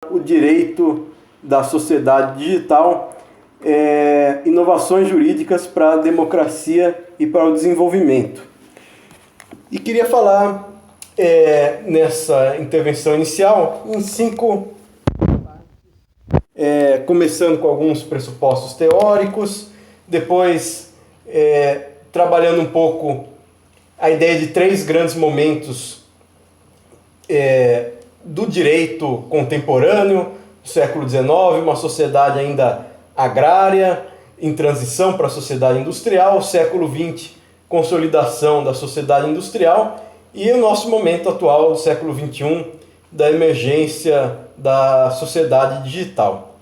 o direito da sociedade digital, inovações jurídicas para a democracia e para o desenvolvimento. E queria falar nessa intervenção inicial em 5 partes, começando com alguns pressupostos teóricos, depois trabalhando um pouco a ideia de 3 grandes momentos do direito contemporâneo, do século XIX, uma sociedade ainda agrária, em transição para a sociedade industrial, século XX, consolidação da sociedade industrial, e o nosso momento atual, do século XXI, da emergência da sociedade digital.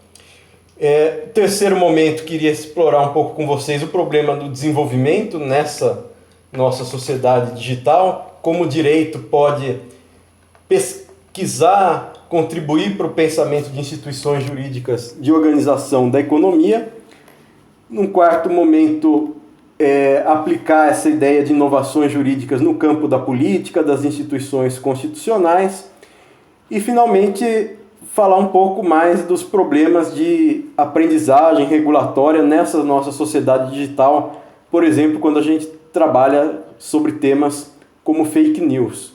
Terceiro momento, queria explorar um pouco com vocês o problema do desenvolvimento nessa nossa sociedade digital, como o direito pode pesquisar, contribuir para o pensamento de instituições jurídicas de organização da economia. Num quarto momento, aplicar essa ideia de inovações jurídicas no campo da política, das instituições constitucionais. E, finalmente, falar um pouco mais dos problemas de aprendizagem regulatória nessa nossa sociedade digital, por exemplo, quando a gente trabalha sobre temas como fake news.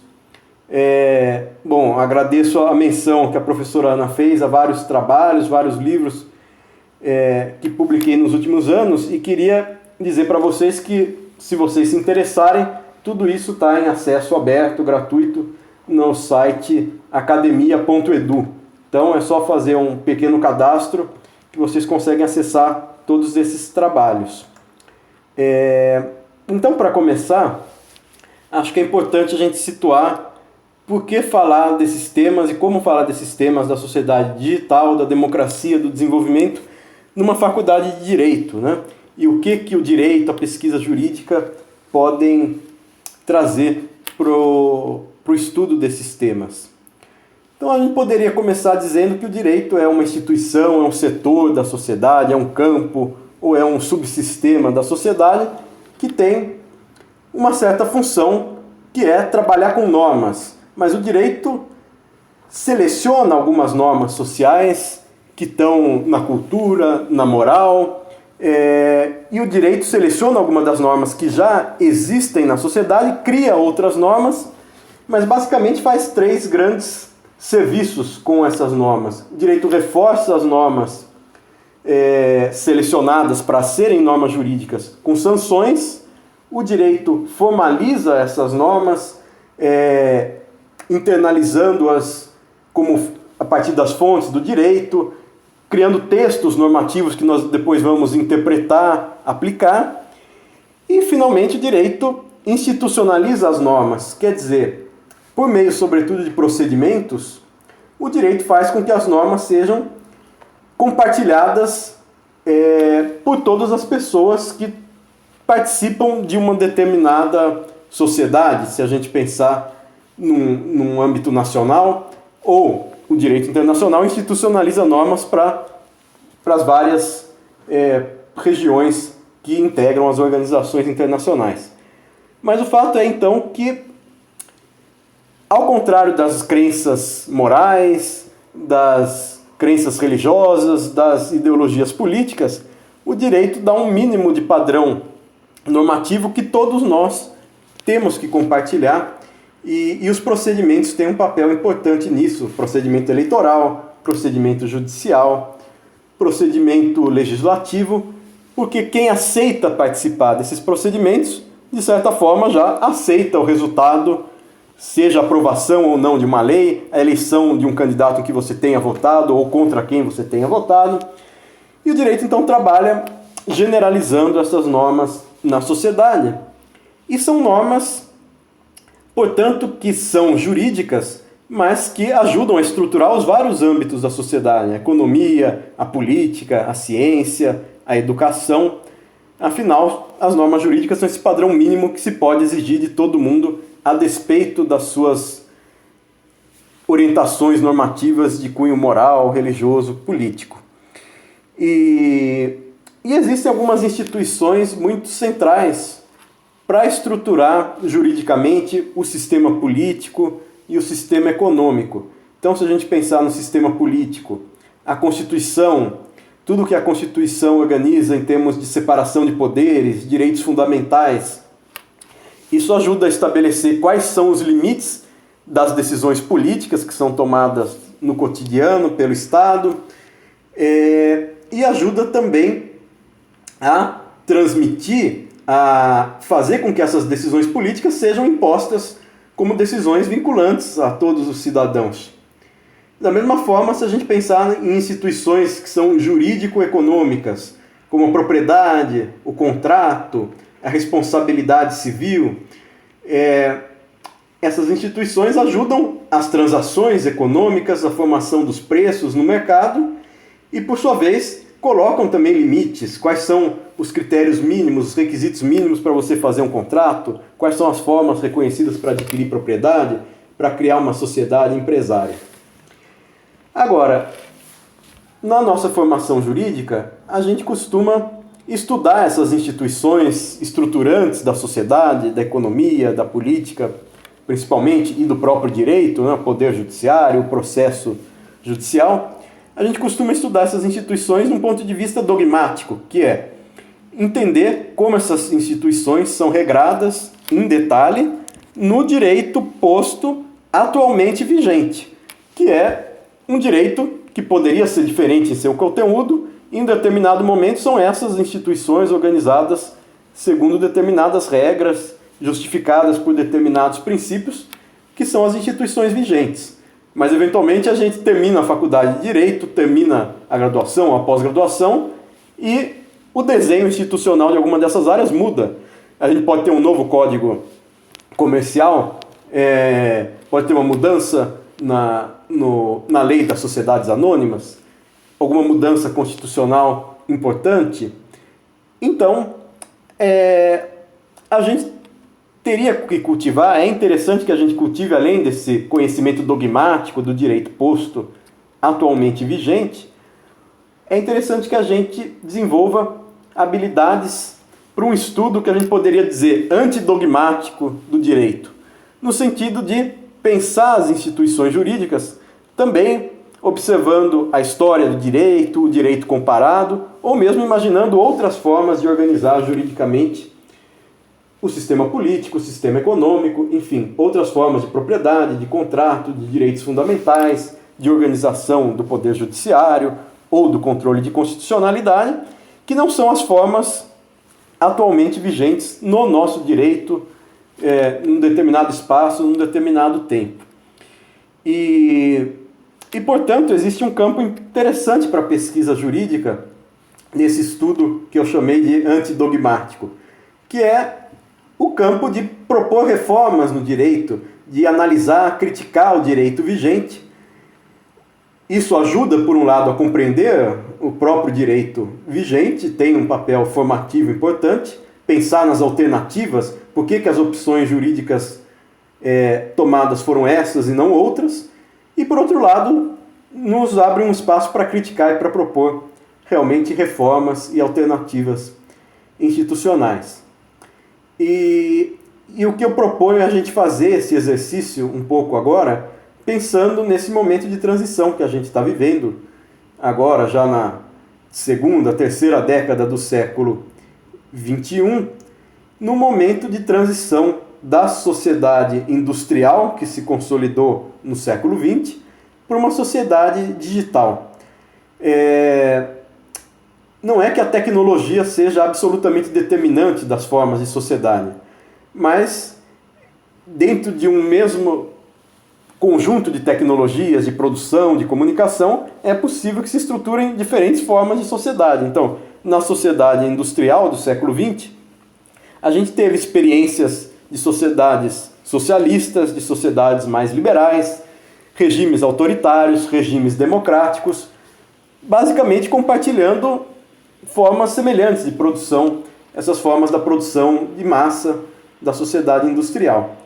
Agradeço a menção que a professora Ana fez a vários trabalhos, vários livros que publiquei nos últimos anos, e queria dizer para vocês que, se vocês se interessarem, tudo isso está em acesso aberto, gratuito, no site academia.edu. Então é só fazer um pequeno cadastro que vocês conseguem acessar todos esses trabalhos. Então, para começar, acho que é importante a gente situar por que falar desses temas e como falar desses temas da sociedade digital, da democracia, do desenvolvimento, numa faculdade de Direito, né? E o que o direito, a pesquisa jurídica podem trazer para o estudo desses temas. Então a gente poderia começar dizendo que o direito é uma instituição, é um setor da sociedade, é um campo ou é um subsistema da sociedade que tem uma certa função, que é trabalhar com normas. Mas o direito seleciona algumas normas sociais que estão na cultura, na moral, e o direito seleciona algumas das normas que já existem na sociedade, cria outras normas, mas basicamente faz 3 grandes serviços com essas normas. O direito reforça as normas selecionadas para serem normas jurídicas com sanções, o direito formaliza essas normas, internalizando-as como a partir das fontes do direito, criando textos normativos que nós depois vamos interpretar, aplicar. E, finalmente, o direito institucionaliza as normas, quer dizer, por meio, sobretudo, de procedimentos, o direito faz com que as normas sejam compartilhadas por todas as pessoas que participam de uma determinada sociedade, se a gente pensar num âmbito nacional, ou o direito internacional institucionaliza normas para as várias regiões que integram as organizações internacionais. Mas o fato é, então, que, ao contrário das crenças morais, das crenças religiosas, das ideologias políticas, o direito dá um mínimo de padrão normativo que todos nós temos que compartilhar, e os procedimentos têm um papel importante nisso: procedimento eleitoral, procedimento judicial, procedimento legislativo, porque quem aceita participar desses procedimentos, de certa forma, já aceita o resultado, seja a aprovação ou não de uma lei, a eleição de um candidato que você tenha votado ou contra quem você tenha votado. E o direito, então, trabalha generalizando essas normas na sociedade. E são normas, portanto, que são jurídicas, mas que ajudam a estruturar os vários âmbitos da sociedade: a economia, a política, a ciência, a educação. Afinal, as normas jurídicas são esse padrão mínimo que se pode exigir de todo mundo, a despeito das suas orientações normativas de cunho moral, religioso, político. E existem algumas instituições muito centrais para estruturar juridicamente o sistema político e o sistema econômico. Então, se a gente pensar no sistema político, a Constituição, tudo que a Constituição organiza em termos de separação de poderes, direitos fundamentais, isso ajuda a estabelecer quais são os limites das decisões políticas que são tomadas no cotidiano pelo Estado, e ajuda também a transmitir, a fazer com que essas decisões políticas sejam impostas como decisões vinculantes a todos os cidadãos. Da mesma forma, se a gente pensar em instituições que são jurídico-econômicas, como a propriedade, o contrato, a responsabilidade civil, essas instituições ajudam as transações econômicas, a formação dos preços no mercado e, por sua vez, colocam também limites. Quais são os critérios mínimos, os requisitos mínimos para você fazer um contrato? Quais são as formas reconhecidas para adquirir propriedade, para criar uma sociedade empresária? Agora, na nossa formação jurídica, a gente costuma estudar essas instituições estruturantes da sociedade, da economia, da política, principalmente, e do próprio direito, né, o poder judiciário, o processo judicial. A gente costuma estudar essas instituições de um ponto de vista dogmático, que é entender como essas instituições são regradas em detalhe no direito posto atualmente vigente, que é um direito que poderia ser diferente em seu conteúdo, e em determinado momento são essas instituições organizadas segundo determinadas regras, justificadas por determinados princípios, que são as instituições vigentes. Mas, eventualmente, a gente termina a faculdade de Direito, termina a graduação, a pós-graduação, e o desenho institucional de alguma dessas áreas muda. A gente pode ter um novo código comercial, pode ter uma mudança na lei das sociedades anônimas, alguma mudança constitucional importante. Então, a gente teria que cultivar, é interessante que a gente cultive, além desse conhecimento dogmático do direito posto atualmente vigente, é interessante que a gente desenvolva habilidades para um estudo que a gente poderia dizer antidogmático do direito, no sentido de pensar as instituições jurídicas também observando a história do direito, o direito comparado, ou mesmo imaginando outras formas de organizar juridicamente o sistema político, o sistema econômico, enfim, outras formas de propriedade, de contrato, de direitos fundamentais, de organização do poder judiciário ou do controle de constitucionalidade, que não são as formas atualmente vigentes no nosso direito, num determinado espaço, num determinado tempo. E, portanto, existe um campo interessante para a pesquisa jurídica nesse estudo que eu chamei de antidogmático, que é o campo de propor reformas no direito, de analisar, criticar o direito vigente. Isso ajuda, por um lado, a compreender o próprio direito vigente, tem um papel formativo importante, pensar nas alternativas, por que as opções jurídicas tomadas foram essas e não outras, e, por outro lado, nos abre um espaço para criticar e para propor realmente reformas e alternativas institucionais. E o que eu proponho é a gente fazer esse exercício um pouco agora, pensando nesse momento de transição que a gente está vivendo, agora já na segunda, terceira década do século XXI, no momento de transição da sociedade industrial, que se consolidou no século XX, para uma sociedade digital. Não é que a tecnologia seja absolutamente determinante das formas de sociedade, mas dentro de um mesmo conjunto de tecnologias, de produção, de comunicação, é possível que se estruturem diferentes formas de sociedade. Então, na sociedade industrial do século XX, a gente teve experiências de sociedades socialistas, de sociedades mais liberais, regimes autoritários, regimes democráticos, basicamente compartilhando formas semelhantes de produção, essas formas da produção de massa da sociedade industrial.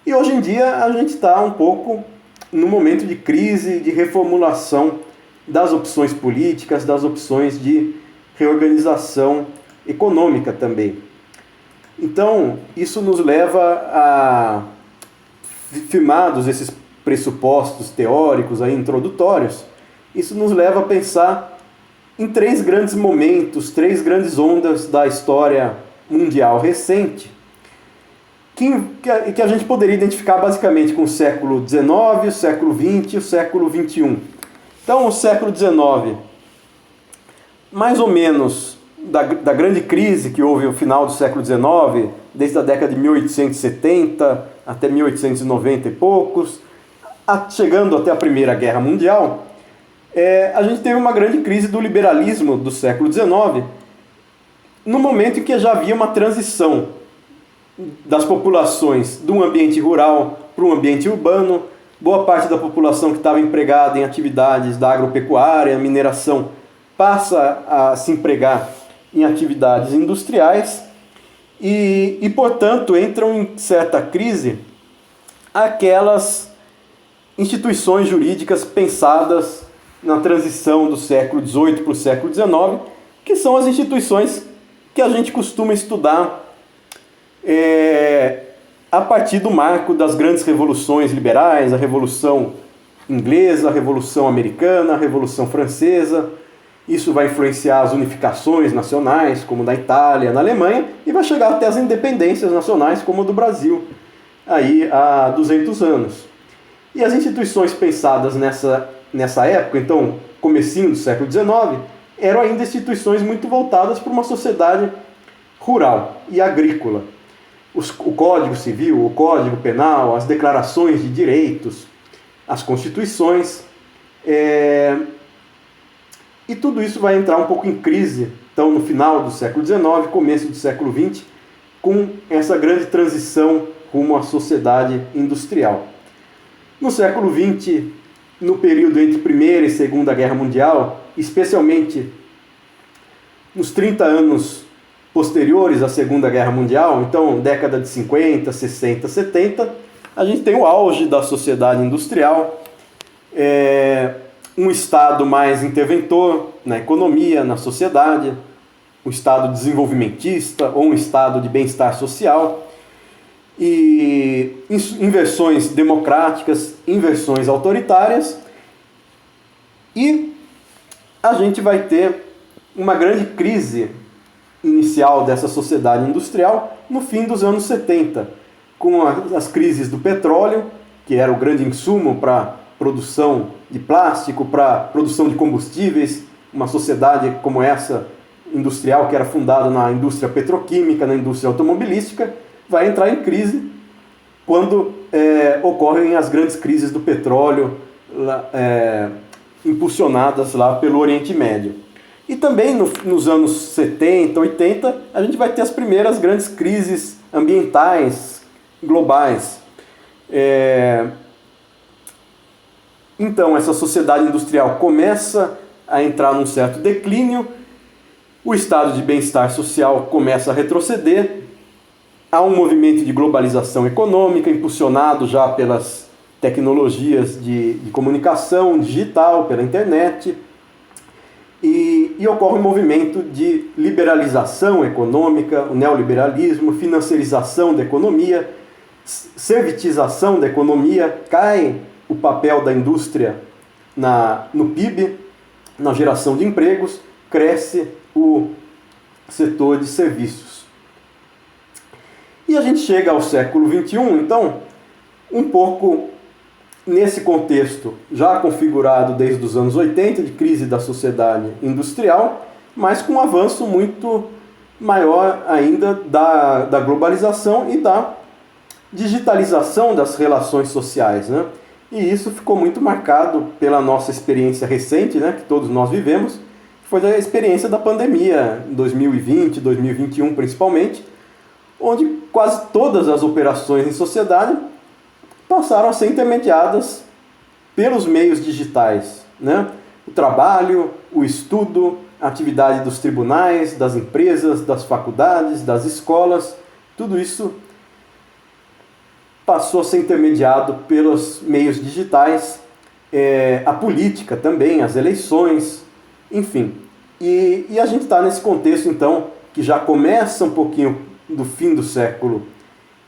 E hoje em dia a gente está um pouco no momento de crise, de reformulação das opções políticas, das opções de reorganização econômica também. Então, isso nos leva a, firmados esses pressupostos teóricos aí, introdutórios, isso nos leva a pensar em três grandes momentos, três grandes ondas da história mundial recente, que a gente poderia identificar basicamente com o século XIX, o século XX e o século XXI. Então, o século XIX, mais ou menos da grande crise que houve no final do século XIX, desde a década de 1870 até 1890 e poucos, chegando até a Primeira Guerra Mundial, a gente teve uma grande crise do liberalismo do século XIX, no momento em que já havia uma transição das populações de um ambiente rural para um ambiente urbano. Boa parte da população que estava empregada em atividades da agropecuária, mineração, passa a se empregar em atividades industriais e portanto, entram em certa crise aquelas instituições jurídicas pensadas na transição do século XVIII para o século XIX, que são as instituições que a gente costuma estudar a partir do marco das grandes revoluções liberais, a Revolução Inglesa, a Revolução Americana, a Revolução Francesa. Isso vai influenciar as unificações nacionais, como na Itália, na Alemanha, e vai chegar até as independências nacionais, como a do Brasil, aí há 200 anos. E as instituições pensadas nessa época, então, comecinho do século XIX, eram ainda instituições muito voltadas para uma sociedade rural e agrícola. O Código Civil, o Código Penal, as declarações de direitos, as constituições, e tudo isso vai entrar um pouco em crise, então, no final do século XIX, começo do século XX, com essa grande transição rumo à sociedade industrial. No século XX, no período entre Primeira e Segunda Guerra Mundial, especialmente nos 30 anos posteriores à Segunda Guerra Mundial, então década de 50, 60, 70, a gente tem o auge da sociedade industrial, um Estado mais interventor na economia, na sociedade, um Estado desenvolvimentista ou um Estado de bem-estar social, e inversões democráticas, inversões autoritárias, e a gente vai ter uma grande crise inicial dessa sociedade industrial no fim dos anos 70, com as crises do petróleo, que era o grande insumo para produção de plástico, para produção de combustíveis, uma sociedade como essa industrial, que era fundada na indústria petroquímica, na indústria automobilística, vai entrar em crise quando ocorrem as grandes crises do petróleo impulsionadas lá pelo Oriente Médio. E também nos anos 70, 80, a gente vai ter as primeiras grandes crises ambientais globais. Então, essa sociedade industrial começa a entrar num certo declínio, o estado de bem-estar social começa a retroceder, há um movimento de globalização econômica impulsionado já pelas tecnologias de comunicação digital, pela internet, e ocorre um movimento de liberalização econômica, o neoliberalismo, financiarização da economia, servitização da economia, cai o papel da indústria no PIB, na geração de empregos, cresce o setor de serviços. E a gente chega ao século XXI, então, um pouco nesse contexto já configurado desde os anos 80, de crise da sociedade industrial, mas com um avanço muito maior ainda da globalização e da digitalização das relações sociais, né? E isso ficou muito marcado pela nossa experiência recente, né, que todos nós vivemos, que foi a experiência da pandemia, em 2020, 2021 principalmente, onde quase todas as operações em sociedade passaram a ser intermediadas pelos meios digitais, né? O trabalho, o estudo, a atividade dos tribunais, das empresas, das faculdades, das escolas, tudo isso passou a ser intermediado pelos meios digitais, a política também, as eleições, enfim. E a gente está nesse contexto, então, que já começa um pouquinho do fim do século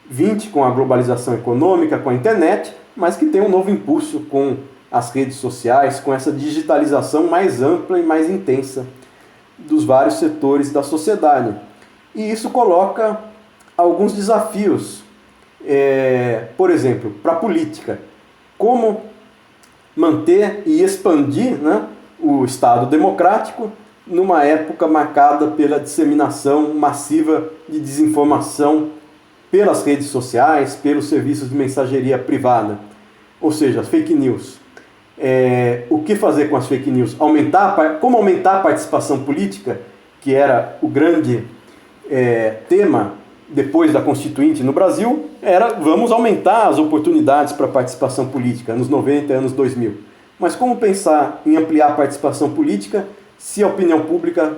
XX, com a globalização econômica, com a internet, mas que tem um novo impulso com as redes sociais, com essa digitalização mais ampla e mais intensa dos vários setores da sociedade. E isso coloca alguns desafios, por exemplo, para a política. Como manter e expandir, né, o Estado democrático numa época marcada pela disseminação massiva de desinformação pelas redes sociais, pelos serviços de mensageria privada, ou seja, as fake news. O que fazer com as fake news? Como aumentar a participação política, que era o grande tema depois da Constituinte no Brasil, vamos aumentar as oportunidades para participação política, anos 90 e anos 2000. Mas como pensar em ampliar a participação política se a opinião pública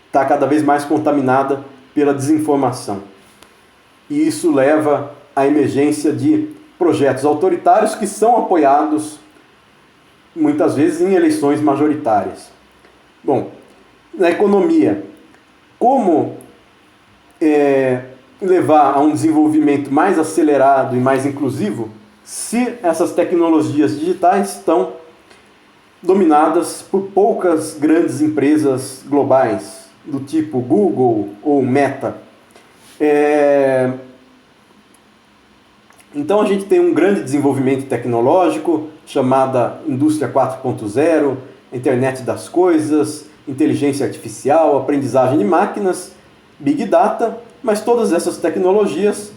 está cada vez mais contaminada pela desinformação? E isso leva à emergência de projetos autoritários que são apoiados muitas vezes em eleições majoritárias. Bom, na economia, como levar a um desenvolvimento mais acelerado e mais inclusivo se essas tecnologias digitais estão dominadas por poucas grandes empresas globais, do tipo Google ou Meta? Então a gente tem um grande desenvolvimento tecnológico, chamada Indústria 4.0, Internet das Coisas, inteligência artificial, aprendizagem de máquinas, Big Data, mas todas essas tecnologias,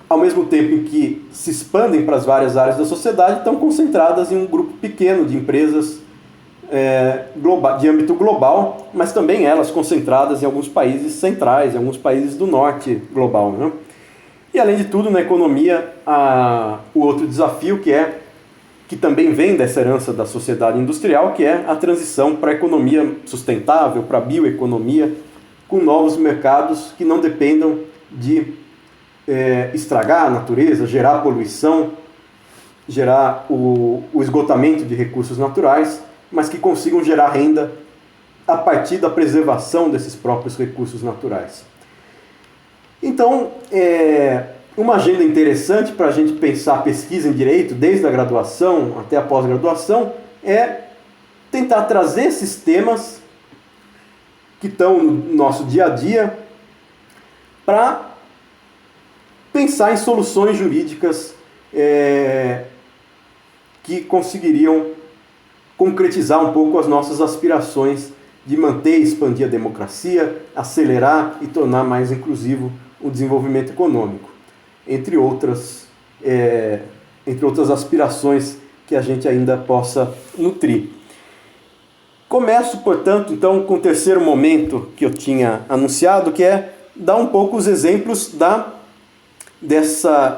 ao mesmo tempo em que se expandem para as várias áreas da sociedade, estão concentradas em um grupo pequeno de empresas de âmbito global, mas também elas concentradas em alguns países centrais, em alguns países do norte global, né? E além de tudo, na economia, o outro desafio que também vem dessa herança da sociedade industrial, que é a transição para a economia sustentável, para a bioeconomia, com novos mercados que não dependam de estragar a natureza, gerar poluição, gerar o esgotamento de recursos naturais, mas que consigam gerar renda a partir da preservação desses próprios recursos naturais. Então, uma agenda interessante para a gente pensar pesquisa em direito, desde a graduação até a pós-graduação, é tentar trazer esses temas que estão no nosso dia a dia para pensar em soluções jurídicas que conseguiriam concretizar um pouco as nossas aspirações de manter e expandir a democracia, acelerar e tornar mais inclusivo o desenvolvimento econômico, entre outras aspirações que a gente ainda possa nutrir. Começo, portanto, então, com o terceiro momento que eu tinha anunciado, que é dar um pouco os exemplos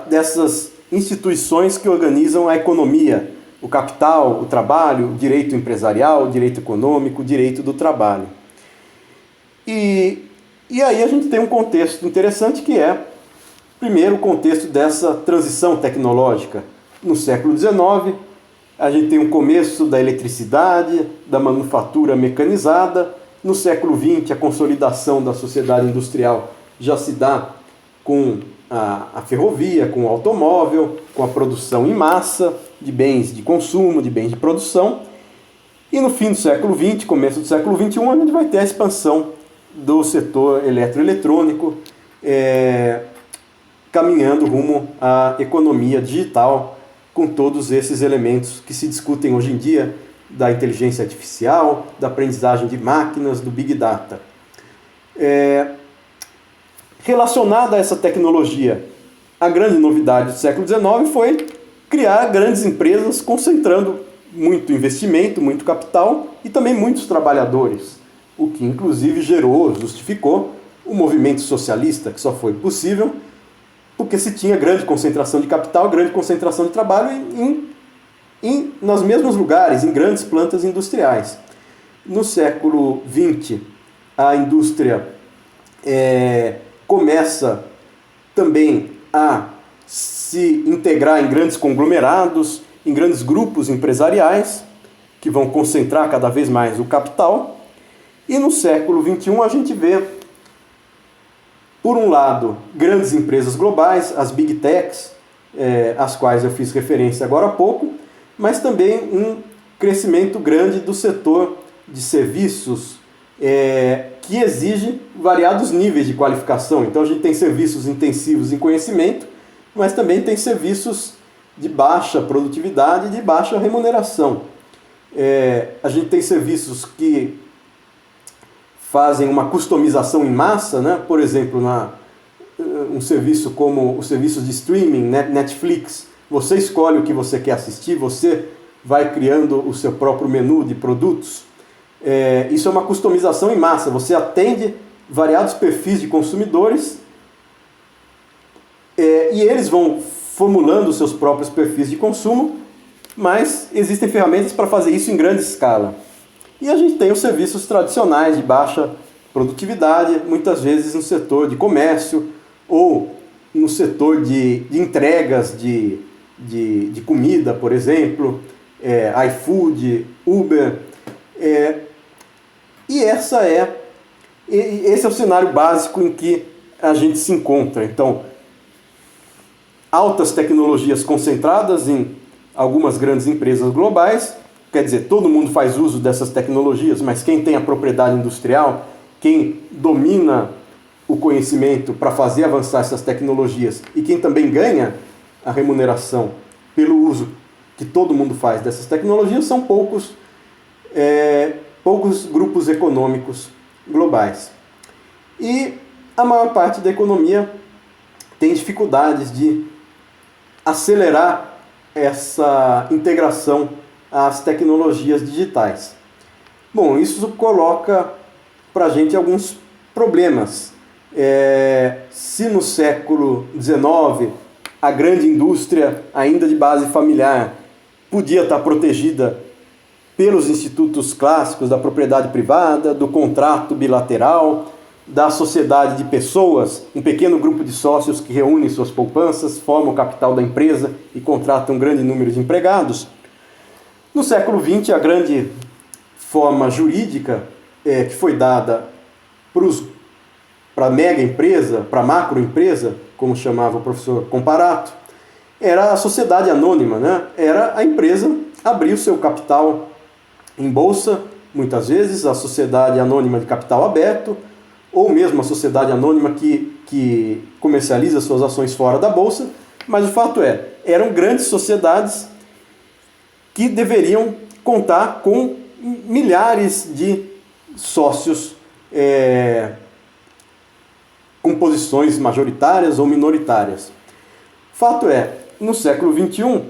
dessas instituições que organizam a economia, o capital, o trabalho, o direito empresarial, o direito econômico, o direito do trabalho. E aí a gente tem um contexto interessante que é, primeiro, o contexto dessa transição tecnológica. No século XIX, a gente tem um começo da eletricidade, da manufatura mecanizada. No século XX, a consolidação da sociedade industrial já se dá com a ferrovia, com o automóvel, com a produção em massa de bens de consumo, de bens de produção. E no fim do século XX, começo do século XXI, a gente vai ter a expansão do setor eletroeletrônico, caminhando rumo à economia digital, com todos esses elementos que se discutem hoje em dia, da inteligência artificial, da aprendizagem de máquinas, do Big Data. Relacionada a essa tecnologia, a grande novidade do século XIX foi criar grandes empresas concentrando muito investimento, muito capital e também muitos trabalhadores, o que inclusive justificou o movimento socialista, que só foi possível porque se tinha grande concentração de capital, grande concentração de trabalho nos mesmos lugares, em grandes plantas industriais. No século XX, a indústria começa também a se integrar em grandes conglomerados, em grandes grupos empresariais, que vão concentrar cada vez mais o capital. E no século XXI a gente vê por um lado, grandes empresas globais, as Big Techs, às quais eu fiz referência agora há pouco, mas também um crescimento grande do setor de serviços que exige variados níveis de qualificação. Então a gente tem serviços intensivos em conhecimento, mas também tem serviços de baixa produtividade e de baixa remuneração. A gente tem serviços que fazem uma customização em massa, né? Por exemplo, um serviço como os serviços de streaming, Netflix, você escolhe o que você quer assistir, você vai criando o seu próprio menu de produtos. Isso é uma customização em massa, você atende variados perfis de consumidores e eles vão formulando os seus próprios perfis de consumo, mas existem ferramentas para fazer isso em grande escala. E a gente tem os serviços tradicionais de baixa produtividade, muitas vezes no setor de comércio ou no setor de entregas de comida, por exemplo, iFood, Uber. Esse é o cenário básico em que a gente se encontra. Então, altas tecnologias concentradas em algumas grandes empresas globais. Quer dizer, todo mundo faz uso dessas tecnologias, mas quem tem a propriedade industrial, quem domina o conhecimento para fazer avançar essas tecnologias e quem também ganha a remuneração pelo uso que todo mundo faz dessas tecnologias, são poucos grupos econômicos globais. E a maior parte da economia tem dificuldades de acelerar essa integração às tecnologias digitais. Bom, isso coloca para a gente alguns problemas. Se no século XIX a grande indústria, ainda de base familiar, podia estar protegida pelos institutos clássicos da propriedade privada, do contrato bilateral, da sociedade de pessoas, um pequeno grupo de sócios que reúnem suas poupanças, formam o capital da empresa e contratam um grande número de empregados. No século XX, a grande forma jurídica que foi dada para a mega empresa, para a macroempresa, como chamava o professor Comparato, era a sociedade anônima, né? Era a empresa abrir o seu capital em bolsa, muitas vezes a sociedade anônima de capital aberto, ou mesmo a sociedade anônima que comercializa suas ações fora da bolsa, mas o fato eram grandes sociedades que deveriam contar com milhares de sócios com posições majoritárias ou minoritárias. Fato no século XXI,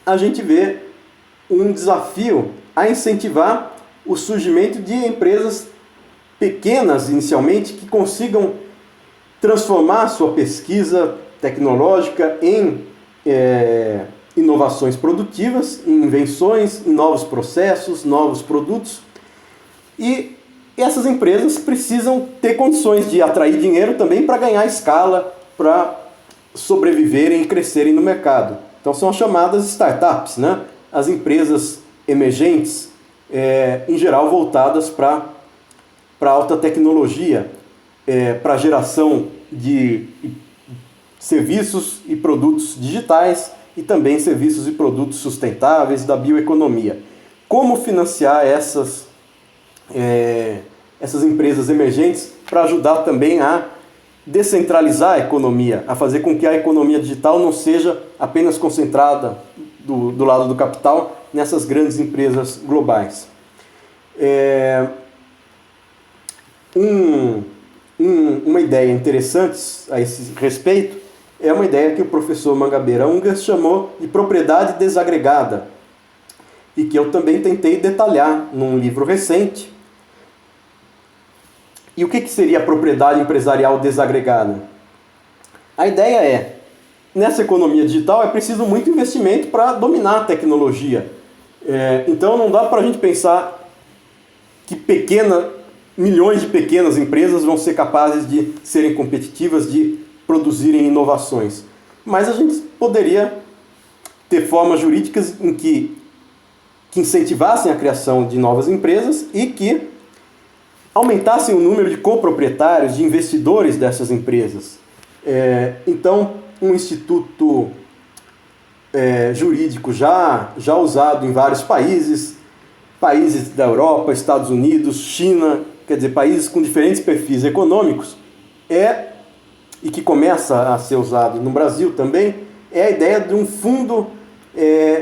a gente vê um desafio a incentivar o surgimento de empresas pequenas, inicialmente, que consigam transformar sua pesquisa tecnológica em inovações produtivas, em invenções, em novos processos, novos produtos. E essas empresas precisam ter condições de atrair dinheiro também para ganhar escala, para sobreviverem e crescerem no mercado. Então são as chamadas startups, né? As empresas emergentes, em geral voltadas para alta tecnologia, para a geração de serviços e produtos digitais e também serviços e produtos sustentáveis da bioeconomia. Como financiar essas empresas emergentes para ajudar também a descentralizar a economia, a fazer com que a economia digital não seja apenas concentrada do lado do capital nessas grandes empresas globais. Uma ideia interessante a esse respeito é uma ideia que o professor Mangabeira Unger chamou de propriedade desagregada e que eu também tentei detalhar num livro recente. E o que seria a propriedade empresarial desagregada? A ideia nessa economia digital é preciso muito investimento para dominar a tecnologia. Então não dá para a gente pensar que milhões de pequenas empresas vão ser capazes de serem competitivas, de produzirem inovações. Mas a gente poderia ter formas jurídicas em que incentivassem a criação de novas empresas e que aumentassem o número de coproprietários, de investidores dessas empresas. Então, um instituto jurídico já usado em vários países da Europa, Estados Unidos, China, quer dizer, países com diferentes perfis econômicos, e que começa a ser usado no Brasil também, é a ideia de um fundo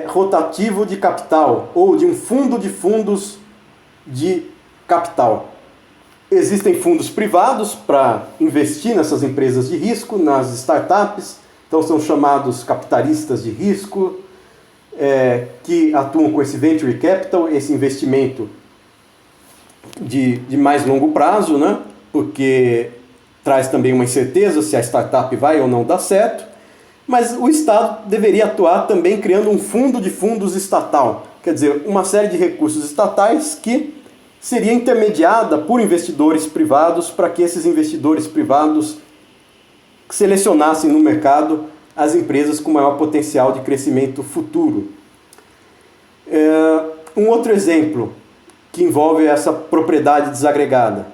rotativo de capital, ou de um fundo de fundos de capital. Existem fundos privados para investir nessas empresas de risco, nas startups, então são chamados capitalistas de risco, que atuam com esse venture capital, esse investimento de mais longo prazo, né? Porque traz também uma incerteza se a startup vai ou não dar certo, mas o Estado deveria atuar também criando um fundo de fundos estatal, quer dizer, uma série de recursos estatais que seria intermediada por investidores privados para que esses investidores privados selecionassem no mercado as empresas com maior potencial de crescimento futuro. Um outro exemplo que envolve essa propriedade desagregada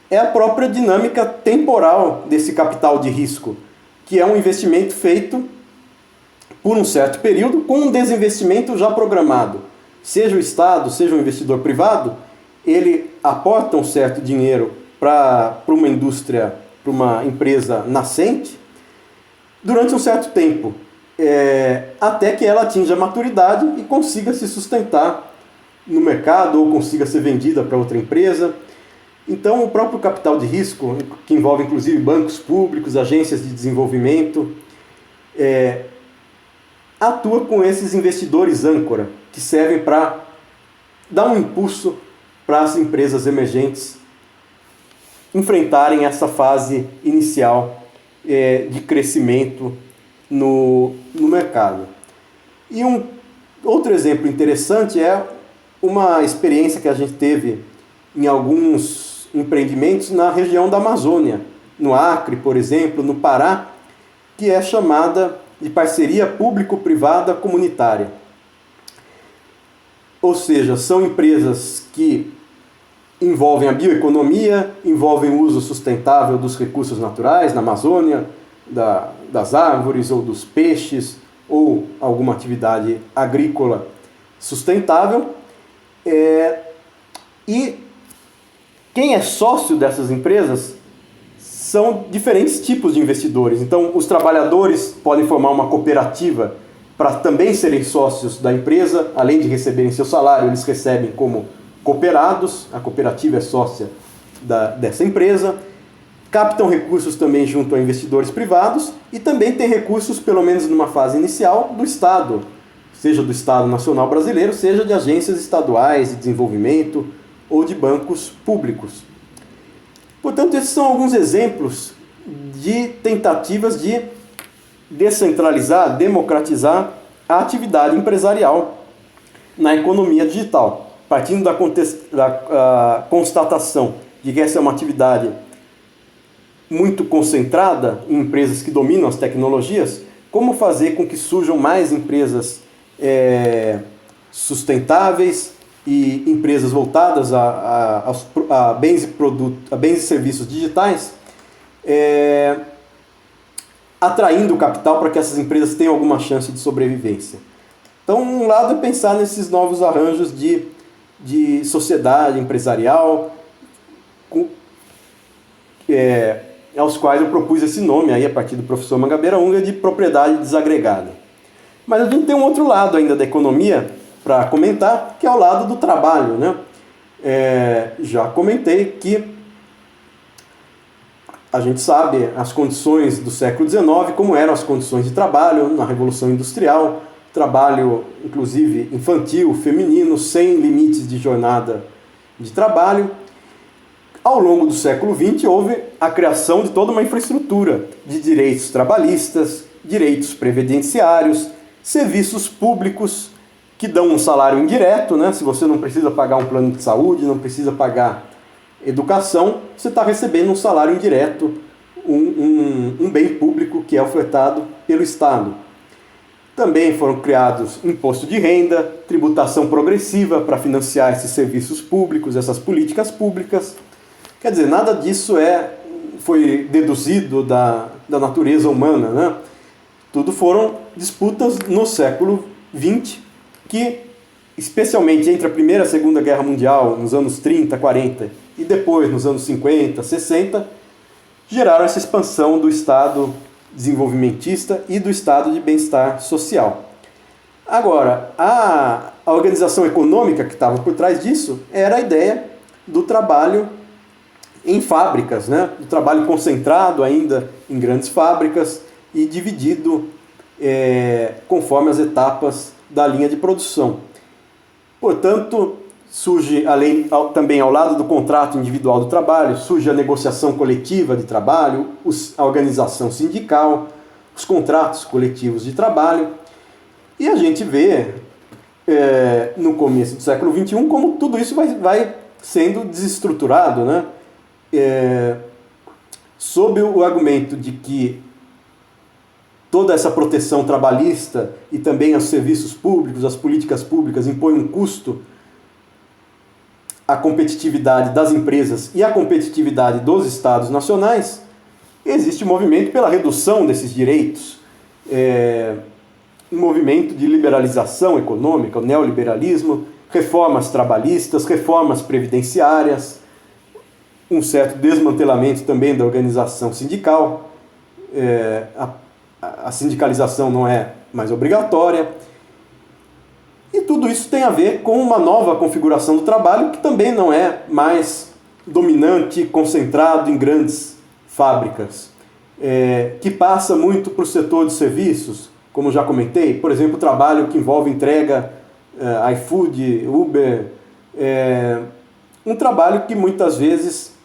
é a própria dinâmica temporal desse capital de risco, que é um investimento feito por um certo período com um desinvestimento já programado. Seja o Estado, seja o investidor privado, ele aporta um certo dinheiro para uma indústria, para uma empresa nascente, durante um certo tempo, até que ela atinja a maturidade e consiga se sustentar no mercado ou consiga ser vendida para outra empresa. Então, o próprio capital de risco, que envolve inclusive bancos públicos, agências de desenvolvimento, atua com esses investidores âncora, que servem para dar um impulso para as empresas emergentes enfrentarem essa fase inicial de crescimento no mercado. E um outro exemplo interessante é uma experiência que a gente teve em alguns empreendimentos na região da Amazônia, no Acre, por exemplo, no Pará, que é chamada de parceria público-privada comunitária. Ou seja, são empresas que envolvem a bioeconomia, envolvem o uso sustentável dos recursos naturais na Amazônia, das árvores ou dos peixes, ou alguma atividade agrícola sustentável. E quem é sócio dessas empresas são diferentes tipos de investidores. Então, os trabalhadores podem formar uma cooperativa para também serem sócios da empresa, além de receberem seu salário, eles recebem como cooperados, a cooperativa é sócia dessa empresa, captam recursos também junto a investidores privados e também tem recursos, pelo menos numa fase inicial, do Estado, seja do Estado Nacional Brasileiro, seja de agências estaduais de desenvolvimento ou de bancos públicos. Portanto, esses são alguns exemplos de tentativas de descentralizar, democratizar a atividade empresarial na economia digital, partindo da constatação de que essa é uma atividade muito concentrada em empresas que dominam as tecnologias, como fazer com que surjam mais empresas sustentáveis e empresas voltadas a bens e serviços digitais, atraindo o capital para que essas empresas tenham alguma chance de sobrevivência. Então, um lado é pensar nesses novos arranjos de sociedade empresarial, aos quais eu propus esse nome aí a partir do professor Mangabeira Unger de propriedade desagregada. Mas a gente tem um outro lado ainda da economia para comentar, que é o lado do trabalho, né? Já comentei que a gente sabe as condições do século XIX, como eram as condições de trabalho na Revolução Industrial, trabalho inclusive infantil, feminino, sem limites de jornada de trabalho. Ao longo do século XX houve a criação de toda uma infraestrutura de direitos trabalhistas, direitos previdenciários, serviços públicos que dão um salário indireto, né? Se você não precisa pagar um plano de saúde, não precisa pagar educação, você está recebendo um salário indireto, um bem público que é ofertado pelo Estado. Também foram criados imposto de renda, tributação progressiva para financiar esses serviços públicos, essas políticas públicas. Quer dizer, nada disso foi deduzido da natureza humana, né? Tudo foram disputas no século XX, que, especialmente entre a Primeira e a Segunda Guerra Mundial, nos anos 30, 40, e depois nos anos 50, 60, geraram essa expansão do Estado desenvolvimentista e do Estado de bem-estar social. Agora, a organização econômica que estava por trás disso era a ideia do trabalho em fábricas, né? Do trabalho concentrado ainda em grandes fábricas e dividido conforme as etapas da linha de produção. Portanto, surge, também ao lado do contrato individual do trabalho, surge a negociação coletiva de trabalho, a organização sindical, os contratos coletivos de trabalho, e a gente vê no começo do século XXI como tudo isso vai sendo desestruturado, né? Sob o argumento de que toda essa proteção trabalhista e também os serviços públicos, as políticas públicas impõem um custo à competitividade das empresas e à competitividade dos estados nacionais, existe um movimento pela redução desses direitos, um movimento de liberalização econômica, o neoliberalismo, reformas trabalhistas, reformas previdenciárias, um certo desmantelamento também da organização sindical, a sindicalização não é mais obrigatória. E tudo isso tem a ver com uma nova configuração do trabalho que também não é mais dominante, concentrado em grandes fábricas, que passa muito para o setor de serviços, como já comentei, por exemplo, o trabalho que envolve entrega, iFood, Uber, um trabalho que muitas vezes,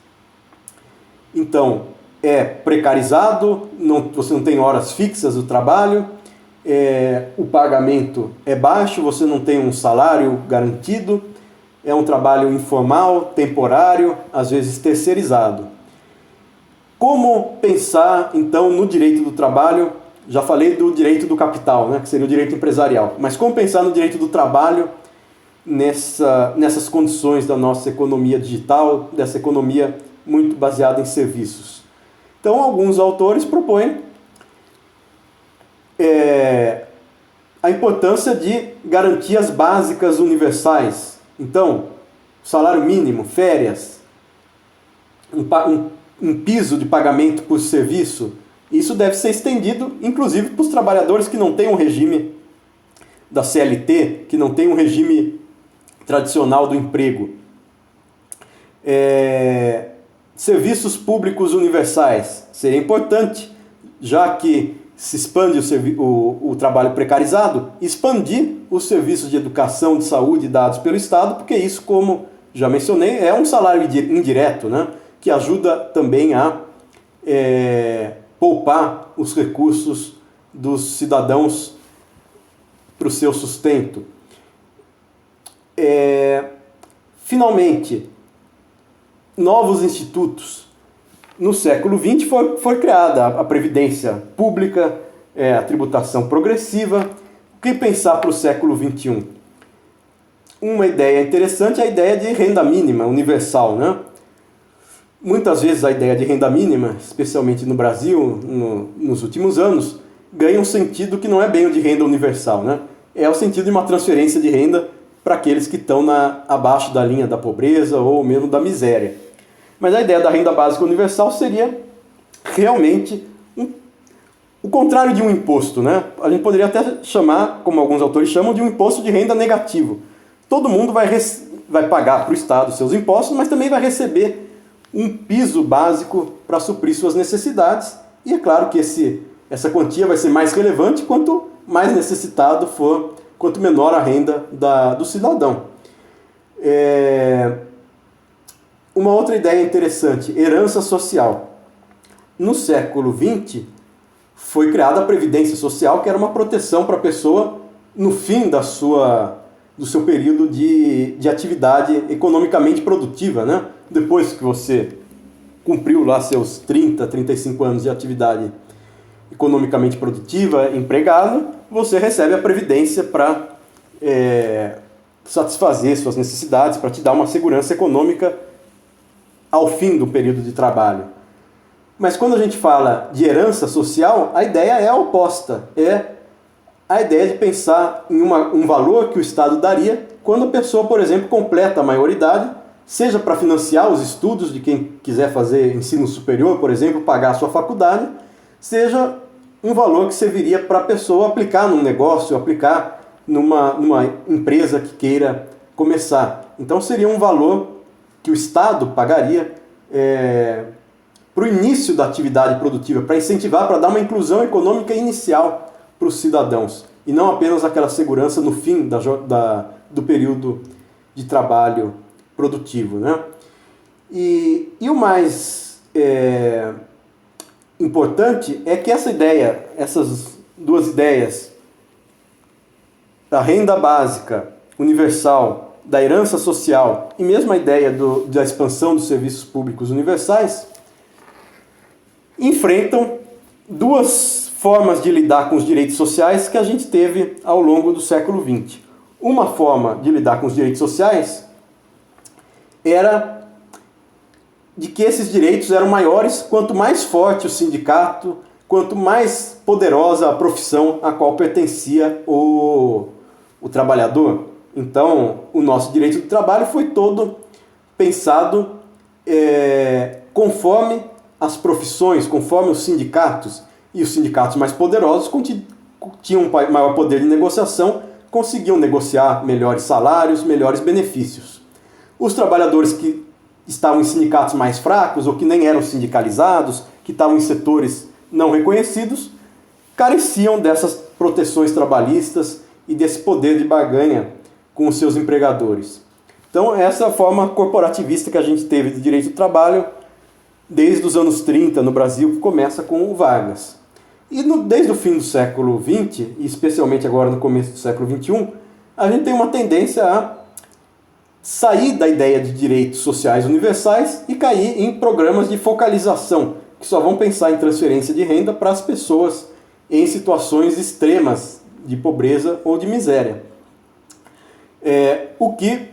então, é precarizado, você não tem horas fixas do trabalho, o pagamento é baixo, você não tem um salário garantido, é um trabalho informal, temporário, às vezes terceirizado. Como pensar, então, no direito do trabalho? Já falei do direito do capital, né, que seria o direito empresarial, mas como pensar no direito do trabalho nessas condições da nossa economia digital, dessa economia muito baseada em serviços? Então, alguns autores propõem a importância de garantias básicas universais. Então, salário mínimo, férias, um piso de pagamento por serviço. Isso deve ser estendido, inclusive, para os trabalhadores que não têm um regime da CLT, que não têm um regime tradicional do emprego. Serviços públicos universais. Seria importante, já que se expande o trabalho precarizado, expandir os serviços de educação, de saúde dados pelo Estado, porque isso, como já mencionei, é um salário indireto, né, que ajuda também a poupar os recursos dos cidadãos para o seu sustento. Finalmente, novos institutos. No século XX foi criada a Previdência Pública, a tributação progressiva. O que pensar para o século XXI? Uma ideia interessante é a ideia de renda mínima universal, né? Muitas vezes a ideia de renda mínima, especialmente no Brasil, nos últimos anos, ganha um sentido que não é bem o de renda universal, né? É o sentido de uma transferência de renda para aqueles que estão abaixo da linha da pobreza ou mesmo da miséria. Mas a ideia da renda básica universal seria realmente o contrário de um imposto, né? A gente poderia até chamar, como alguns autores chamam, de um imposto de renda negativo. Todo mundo vai pagar para o Estado seus impostos, mas também vai receber um piso básico para suprir suas necessidades. E é claro que essa quantia vai ser mais relevante quanto mais necessitado for, quanto menor a renda do cidadão. Uma outra ideia interessante, herança social. No século XX, foi criada a Previdência Social, que era uma proteção para a pessoa no fim do seu período de atividade economicamente produtiva, né? Depois que você cumpriu lá seus 30, 35 anos de atividade economicamente produtiva, empregado, você recebe a Previdência para satisfazer suas necessidades, para te dar uma segurança econômica ao fim do período de trabalho. Mas quando a gente fala de herança social, a ideia é a oposta. É a ideia de pensar em um valor que o Estado daria quando a pessoa, por exemplo, completa a maioridade, seja para financiar os estudos de quem quiser fazer ensino superior, por exemplo, pagar a sua faculdade, seja um valor que serviria para a pessoa aplicar num negócio, aplicar numa empresa que queira começar. Então seria um valor que o Estado pagaria para o início da atividade produtiva, para incentivar, para dar uma inclusão econômica inicial para os cidadãos, e não apenas aquela segurança no fim do período de trabalho produtivo, né? E o mais importante é que essas duas ideias, da renda básica universal, da herança social e mesmo a ideia da expansão dos serviços públicos universais, enfrentam duas formas de lidar com os direitos sociais que a gente teve ao longo do século XX. Uma forma de lidar com os direitos sociais era de que esses direitos eram maiores quanto mais forte o sindicato, quanto mais poderosa a profissão a qual pertencia o trabalhador. Então, o nosso direito do trabalho foi todo pensado conforme as profissões, conforme os sindicatos, e os sindicatos mais poderosos tinham um maior poder de negociação, conseguiam negociar melhores salários, melhores benefícios. Os trabalhadores que estavam em sindicatos mais fracos ou que nem eram sindicalizados, que estavam em setores não reconhecidos, careciam dessas proteções trabalhistas e desse poder de barganha com os seus empregadores. Então, essa é a forma corporativista que a gente teve de direito do trabalho desde os anos 30 no Brasil, que começa com o Vargas. E desde o fim do século XX, e especialmente agora no começo do século XXI, a gente tem uma tendência a sair da ideia de direitos sociais universais e cair em programas de focalização, que só vão pensar em transferência de renda para as pessoas em situações extremas de pobreza ou de miséria. O que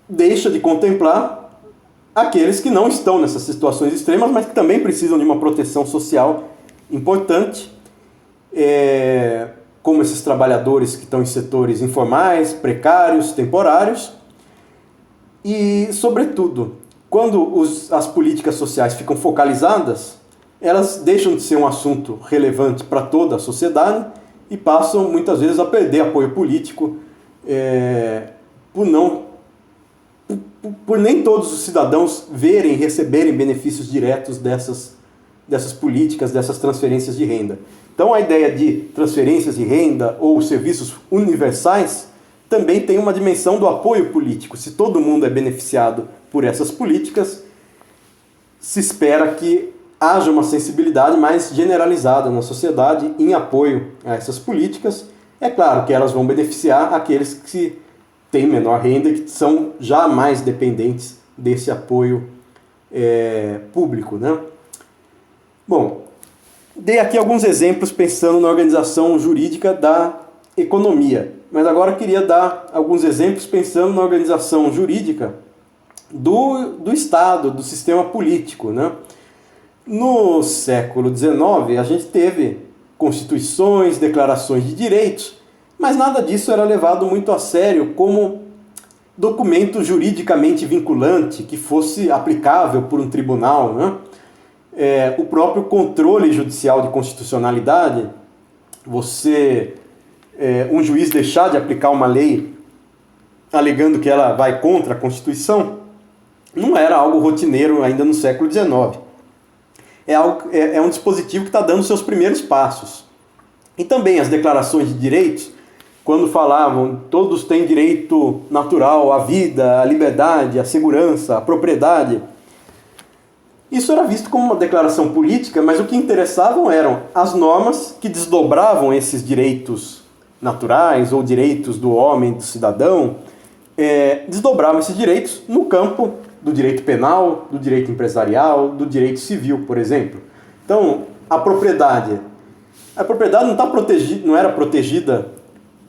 deixa de contemplar aqueles que não estão nessas situações extremas, mas que também precisam de uma proteção social importante, como esses trabalhadores que estão em setores informais, precários, temporários. E, sobretudo, quando as políticas sociais ficam focalizadas, elas deixam de ser um assunto relevante para toda a sociedade e passam, muitas vezes, a perder apoio político por nem todos os cidadãos verem e receberem benefícios diretos dessas políticas, dessas transferências de renda. Então a ideia de transferências de renda ou serviços universais também tem uma dimensão do apoio político. Se todo mundo é beneficiado por essas políticas, se espera que haja uma sensibilidade mais generalizada na sociedade em apoio a essas políticas. É claro que elas vão beneficiar aqueles que têm menor renda e que são já mais dependentes desse apoio público, né? Bom, dei aqui alguns exemplos pensando na organização jurídica da economia, mas agora eu queria dar alguns exemplos pensando na organização jurídica do Estado, do sistema político, né? No século XIX, a gente teve constituições, declarações de direitos, mas nada disso era levado muito a sério como documento juridicamente vinculante que fosse aplicável por um tribunal, né? O próprio controle judicial de constitucionalidade, um juiz deixar de aplicar uma lei alegando que ela vai contra a Constituição, não era algo rotineiro ainda no século XIX. É um dispositivo que está dando seus primeiros passos. E também as declarações de direitos, quando falavam todos têm direito natural à vida, à liberdade, à segurança, à propriedade, isso era visto como uma declaração política, mas o que interessavam eram as normas que desdobravam esses direitos naturais ou direitos do homem, do cidadão, desdobravam esses direitos no campo do direito penal, do direito empresarial, do direito civil, por exemplo. Então, a propriedade não era protegida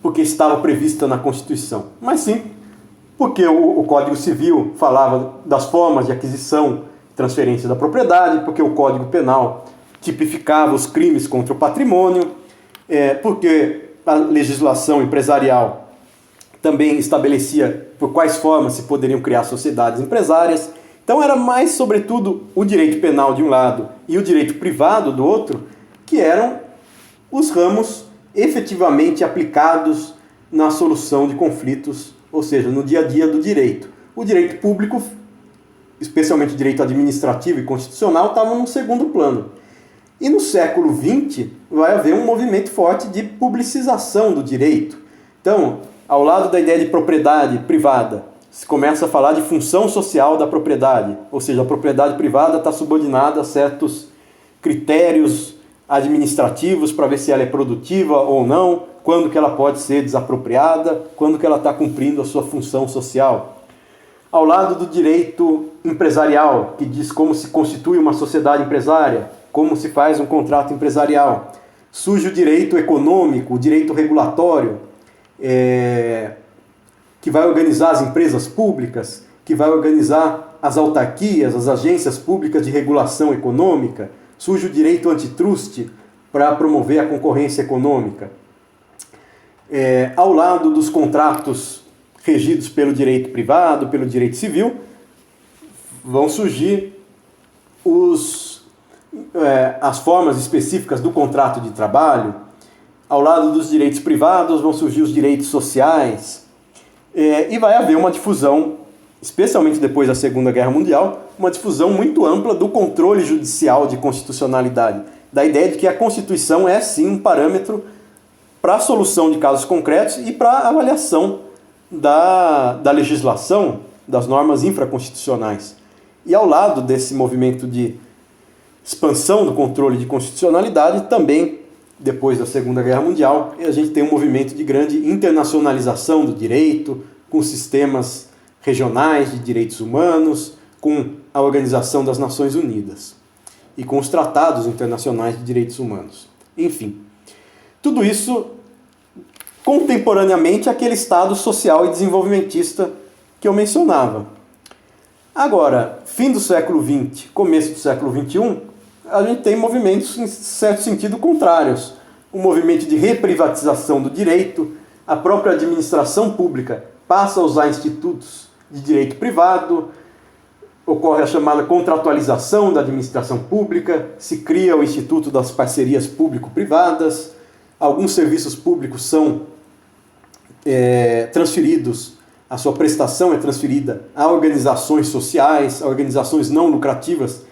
porque estava prevista na Constituição, mas sim porque o Código Civil falava das formas de aquisição transferência da propriedade, porque o Código Penal tipificava os crimes contra o patrimônio, porque a legislação empresarial também estabelecia por quais formas se poderiam criar sociedades empresárias. Então era mais, sobretudo, o direito penal de um lado e o direito privado do outro, que eram os ramos efetivamente aplicados na solução de conflitos, ou seja, no dia a dia do direito. O direito público, especialmente o direito administrativo e constitucional, estavam no segundo plano. E no século XX vai haver um movimento forte de publicização do direito. Então, ao lado da ideia de propriedade privada, se começa a falar de função social da propriedade, ou seja, a propriedade privada está subordinada a certos critérios administrativos para ver se ela é produtiva ou não, quando que ela pode ser desapropriada, quando que ela está cumprindo a sua função social. Ao lado do direito empresarial, que diz como se constitui uma sociedade empresária, como se faz um contrato empresarial, surge o direito econômico, o direito regulatório, que vai organizar as empresas públicas, que vai organizar as autarquias, as agências públicas de regulação econômica. Surge o direito antitruste para promover a concorrência econômica. Ao lado dos contratos regidos pelo direito privado, pelo direito civil, vão surgir as formas específicas do contrato de trabalho. Ao lado dos direitos privados vão surgir os direitos sociais. E vai haver uma difusão, especialmente depois da Segunda Guerra Mundial, uma difusão muito ampla do controle judicial de constitucionalidade, da ideia de que a Constituição é sim um parâmetro para a solução de casos concretos e para a avaliação da legislação, das normas infraconstitucionais. E ao lado desse movimento de expansão do controle de constitucionalidade, também, depois da Segunda Guerra Mundial, a gente tem um movimento de grande internacionalização do direito, com sistemas regionais de direitos humanos, com a Organização das Nações Unidas e com os tratados internacionais de direitos humanos. Enfim, tudo isso contemporaneamente àquele estado social e desenvolvimentista que eu mencionava. Agora, fim do século XX, começo do século XXI, a gente tem movimentos, em certo sentido, contrários. Um movimento de reprivatização do direito, a própria administração pública passa a usar institutos de direito privado, ocorre a chamada contratualização da administração pública, se cria o Instituto das Parcerias Público-Privadas, alguns serviços públicos são transferidos, a sua prestação é transferida a organizações sociais, a organizações não lucrativas,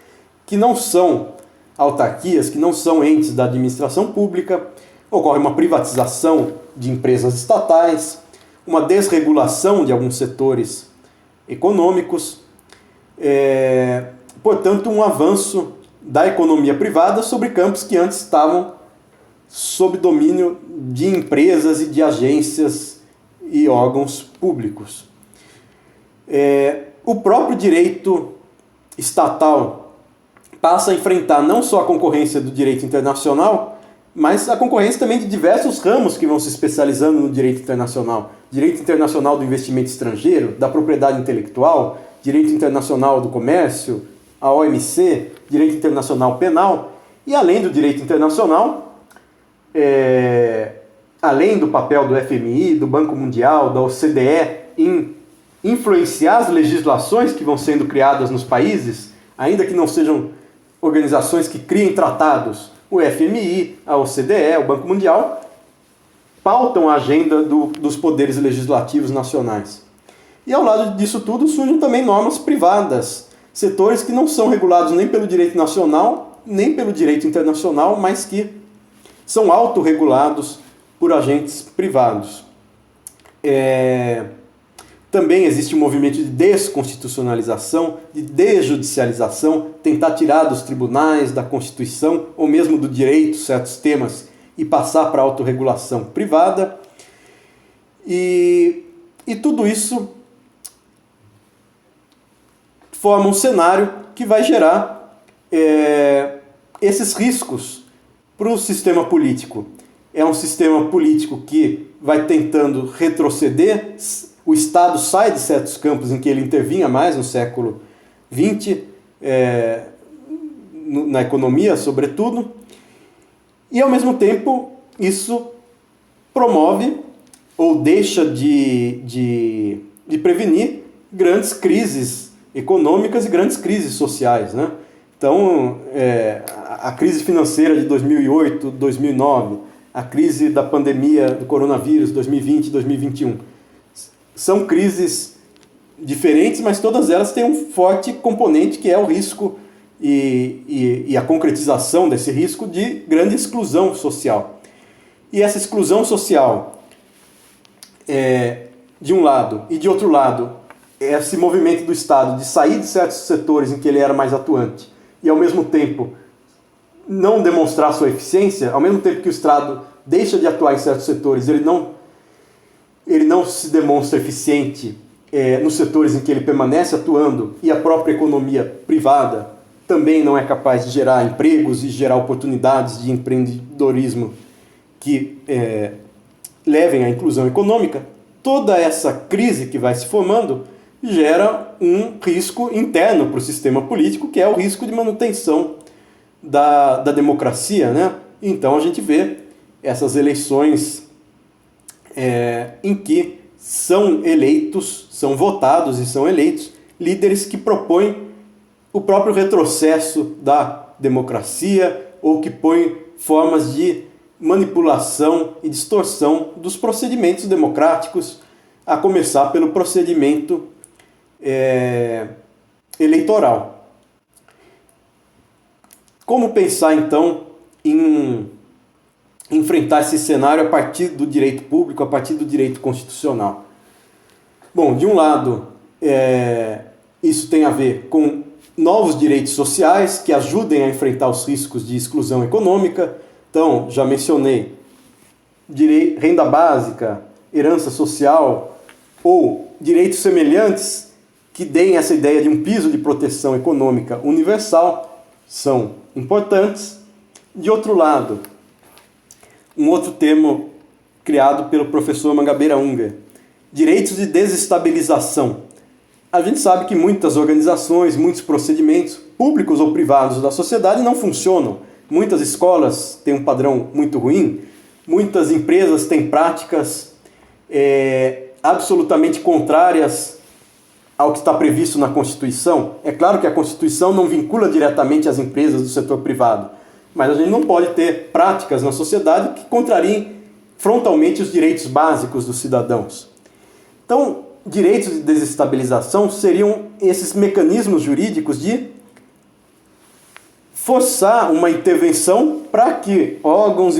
que não são autarquias, que não são entes da administração pública. Ocorre uma privatização de empresas estatais, uma desregulação de alguns setores econômicos, portanto, um avanço da economia privada sobre campos que antes estavam sob domínio de empresas e de agências e órgãos públicos. O próprio direito estatal passa a enfrentar não só a concorrência do direito internacional, mas a concorrência também de diversos ramos que vão se especializando no direito internacional. Direito internacional do investimento estrangeiro, da propriedade intelectual, direito internacional do comércio, a OMC, direito internacional penal. E além do direito internacional, além do papel do FMI, do Banco Mundial, da OCDE em influenciar as legislações que vão sendo criadas nos países, ainda que não sejam organizações que criem tratados, o FMI, a OCDE, o Banco Mundial, pautam a agenda dos poderes legislativos nacionais. E ao lado disso tudo surgem também normas privadas, setores que não são regulados nem pelo direito nacional, nem pelo direito internacional, mas que são autorregulados por agentes privados. Também existe um movimento de desconstitucionalização, de desjudicialização, tentar tirar dos tribunais, da Constituição, ou mesmo do direito, certos temas, e passar para a autorregulação privada. E tudo isso forma um cenário que vai gerar esses riscos para o sistema político. É um sistema político que vai tentando retroceder. O Estado sai de certos campos em que ele intervinha mais no século XX, na economia, sobretudo, e ao mesmo tempo isso promove ou deixa de prevenir grandes crises econômicas e grandes crises sociais, né? Então, a crise financeira de 2008, 2009, a crise da pandemia do coronavírus, 2020 e 2021, são crises diferentes, mas todas elas têm um forte componente que é o risco e a concretização desse risco de grande exclusão social. E essa exclusão social, de um lado, e de outro lado, esse movimento do Estado de sair de certos setores em que ele era mais atuante e, ao mesmo tempo, não demonstrar sua eficiência, ao mesmo tempo que o Estado deixa de atuar em certos setores, ele não se demonstra eficiente nos setores em que ele permanece atuando, e a própria economia privada também não é capaz de gerar empregos e gerar oportunidades de empreendedorismo que levem à inclusão econômica. Toda essa crise que vai se formando gera um risco interno para o sistema político, que é o risco de manutenção da democracia, né? Então a gente vê essas eleições em que são votados e são eleitos líderes que propõem o próprio retrocesso da democracia ou que põem formas de manipulação e distorção dos procedimentos democráticos, a começar pelo procedimento eleitoral. Como pensar, então, em enfrentar esse cenário a partir do direito público, a partir do direito constitucional? Bom, de um lado, isso tem a ver com novos direitos sociais que ajudem a enfrentar os riscos de exclusão econômica. Então, já mencionei renda básica, herança social ou direitos semelhantes que deem essa ideia de um piso de proteção econômica universal, são importantes. De outro lado, um outro termo criado pelo professor Mangabeira Unger, direitos de desestabilização. A gente sabe que muitas organizações, muitos procedimentos, públicos ou privados da sociedade, não funcionam. Muitas escolas têm um padrão muito ruim, muitas empresas têm práticas absolutamente contrárias ao que está previsto na Constituição. É claro que a Constituição não vincula diretamente as empresas do setor privado, mas a gente não pode ter práticas na sociedade que contrariem frontalmente os direitos básicos dos cidadãos. Então, direitos de desestabilização seriam esses mecanismos jurídicos de forçar uma intervenção para que órgãos,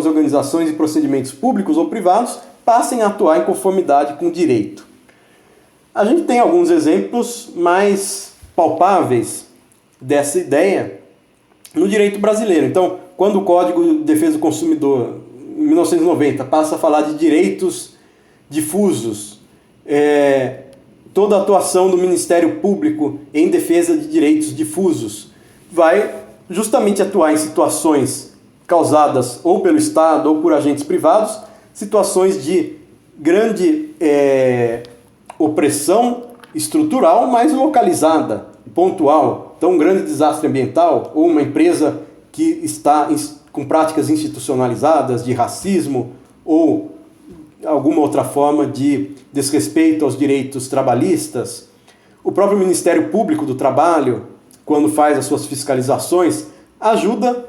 organizações e procedimentos públicos ou privados passem a atuar em conformidade com o direito. A gente tem alguns exemplos mais palpáveis dessa ideia no direito brasileiro. Então, quando o Código de Defesa do Consumidor, em 1990, passa a falar de direitos difusos, toda a atuação do Ministério Público em defesa de direitos difusos vai justamente atuar em situações causadas ou pelo Estado ou por agentes privados, situações de grande opressão estrutural, mas localizada, pontual. Então, um grande desastre ambiental ou uma empresa que está com práticas institucionalizadas de racismo ou alguma outra forma de desrespeito aos direitos trabalhistas. O próprio Ministério Público do Trabalho, quando faz as suas fiscalizações, ajuda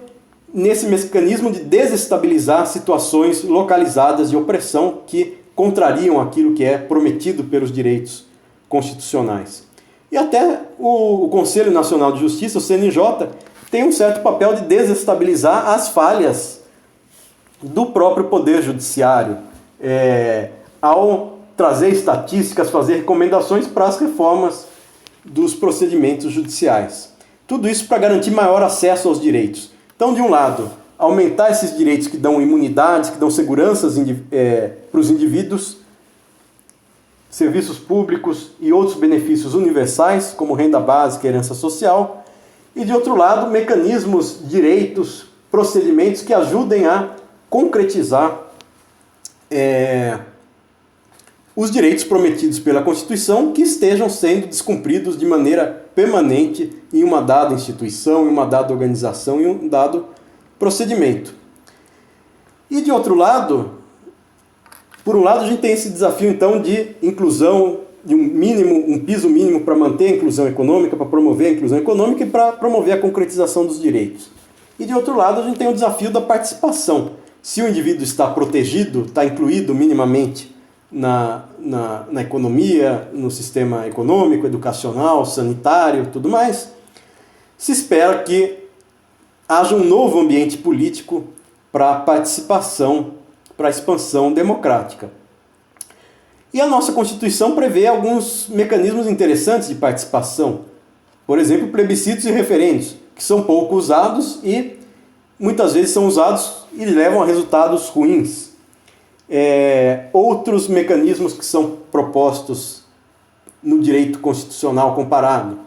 nesse mecanismo de desestabilizar situações localizadas de opressão que contrariam aquilo que é prometido pelos direitos constitucionais. E até o Conselho Nacional de Justiça, o CNJ, tem um certo papel de desestabilizar as falhas do próprio Poder Judiciário, ao trazer estatísticas, fazer recomendações para as reformas dos procedimentos judiciais. Tudo isso para garantir maior acesso aos direitos. Então, de um lado, aumentar esses direitos que dão imunidades, que dão seguranças para os indivíduos, serviços públicos e outros benefícios universais, como renda básica e herança social. E, de outro lado, mecanismos, direitos, procedimentos que ajudem a concretizar os direitos prometidos pela Constituição que estejam sendo descumpridos de maneira permanente em uma dada instituição, em uma dada organização, em um dado procedimento. E de outro lado, por um lado a gente tem esse desafio então de inclusão, de um piso mínimo para manter a inclusão econômica, para promover a inclusão econômica e para promover a concretização dos direitos. E de outro lado a gente tem o desafio da participação. Se o indivíduo está protegido, está incluído minimamente na economia, no sistema econômico, educacional, sanitário, tudo mais, se espera que haja um novo ambiente político para a participação, para a expansão democrática. E a nossa Constituição prevê alguns mecanismos interessantes de participação. Por exemplo, plebiscitos e referendos, que são pouco usados e muitas vezes são usados e levam a resultados ruins. Outros mecanismos que são propostos no direito constitucional comparado.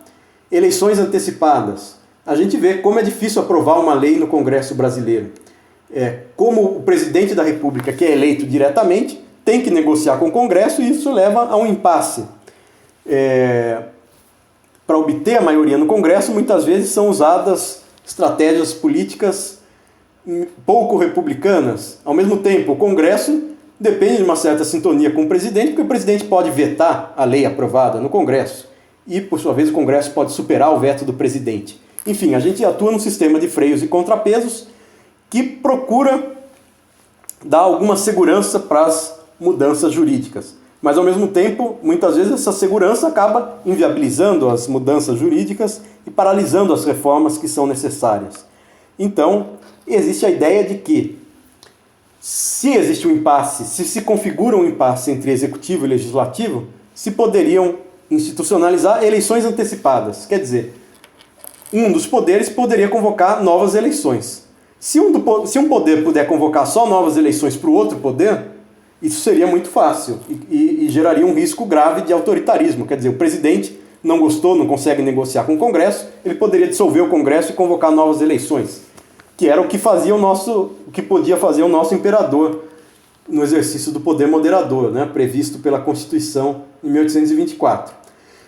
Eleições antecipadas. A gente vê como é difícil aprovar uma lei no Congresso brasileiro. Como o presidente da República, que é eleito diretamente, tem que negociar com o Congresso e isso leva a um impasse. Para obter a maioria no Congresso, muitas vezes são usadas estratégias políticas pouco republicanas. Ao mesmo tempo, o Congresso depende de uma certa sintonia com o presidente, porque o presidente pode vetar a lei aprovada no Congresso e, por sua vez, o Congresso pode superar o veto do presidente. Enfim, a gente atua num sistema de freios e contrapesos que procura dar alguma segurança para as mudanças jurídicas. Mas, ao mesmo tempo, muitas vezes essa segurança acaba inviabilizando as mudanças jurídicas e paralisando as reformas que são necessárias. Então, existe a ideia de que, se existe um impasse, se configura um impasse entre executivo e legislativo, se poderiam institucionalizar eleições antecipadas. Quer dizer, um dos poderes poderia convocar novas eleições. Se um poder puder convocar só novas eleições para o outro poder, isso seria muito fácil e geraria um risco grave de autoritarismo. Quer dizer, o presidente não gostou, não consegue negociar com o Congresso, ele poderia dissolver o Congresso e convocar novas eleições, que era o que podia fazer o nosso imperador no exercício do poder moderador, né, previsto pela Constituição em 1824.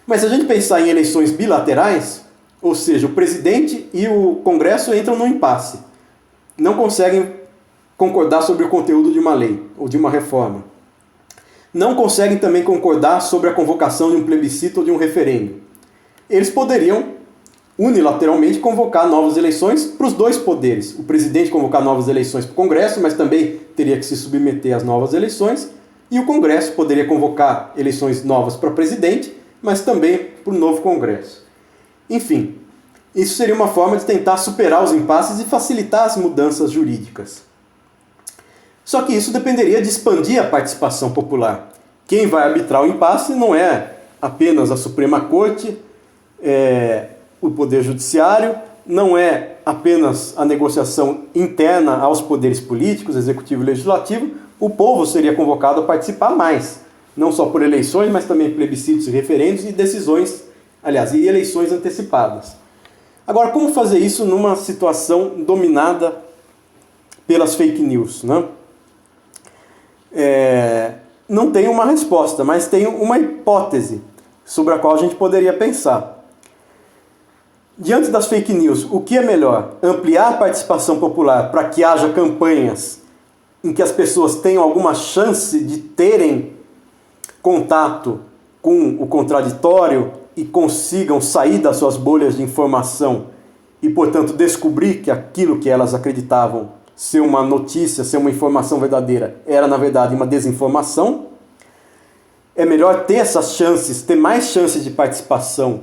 Mas se a gente pensar em eleições bilaterais, ou seja, o presidente e o Congresso entram num impasse, não conseguem concordar sobre o conteúdo de uma lei ou de uma reforma. Não conseguem também concordar sobre a convocação de um plebiscito ou de um referendo. Eles poderiam unilateralmente convocar novas eleições para os dois poderes. O presidente convocar novas eleições para o Congresso, mas também teria que se submeter às novas eleições, e o Congresso poderia convocar eleições novas para presidente, mas também para o novo Congresso. Enfim, isso seria uma forma de tentar superar os impasses e facilitar as mudanças jurídicas. Só que isso dependeria de expandir a participação popular. Quem vai arbitrar o impasse não é apenas a Suprema Corte, o Poder Judiciário, não é apenas a negociação interna aos poderes políticos, executivo e legislativo. O povo seria convocado a participar mais, não só por eleições, mas também plebiscitos e referendos e decisões, aliás, e eleições antecipadas. Agora, como fazer isso numa situação dominada pelas fake news, né? Não tem uma resposta, mas tem uma hipótese sobre a qual a gente poderia pensar. Diante das fake news, o que é melhor? Ampliar a participação popular para que haja campanhas em que as pessoas tenham alguma chance de terem contato com o contraditório e consigam sair das suas bolhas de informação e, portanto, descobrir que aquilo que elas acreditavam ser uma notícia, ser uma informação verdadeira, era, na verdade, uma desinformação. É melhor ter essas chances, ter mais chances de participação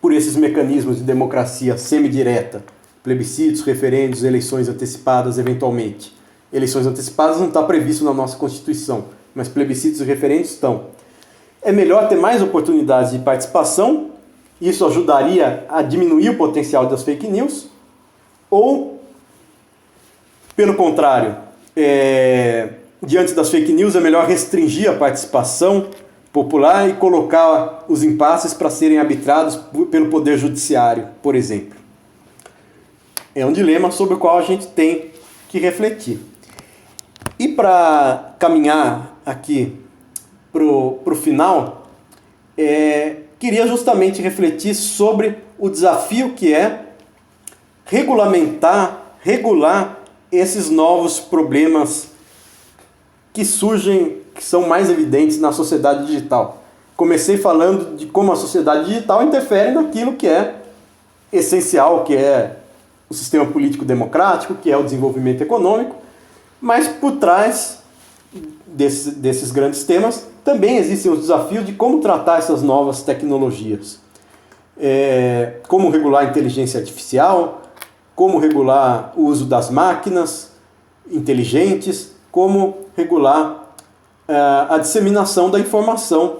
por esses mecanismos de democracia semidireta, plebiscitos, referendos, eleições antecipadas, eventualmente. Eleições antecipadas não está previsto na nossa Constituição, mas plebiscitos e referendos estão. É melhor ter mais oportunidades de participação, isso ajudaria a diminuir o potencial das fake news, ou, pelo contrário, diante das fake news é melhor restringir a participação popular e colocar os impasses para serem arbitrados pelo Poder Judiciário, por exemplo. É um dilema sobre o qual a gente tem que refletir. E para caminhar aqui pro final, queria justamente refletir sobre o desafio que é regular esses novos problemas que surgem, que são mais evidentes na sociedade digital. Comecei falando de como a sociedade digital interfere naquilo que é essencial, que é o sistema político democrático, que é o desenvolvimento econômico, mas por trás desses grandes temas também existem os desafios de como tratar essas novas tecnologias. Como regular a inteligência artificial, como regular o uso das máquinas inteligentes, como regular a disseminação da informação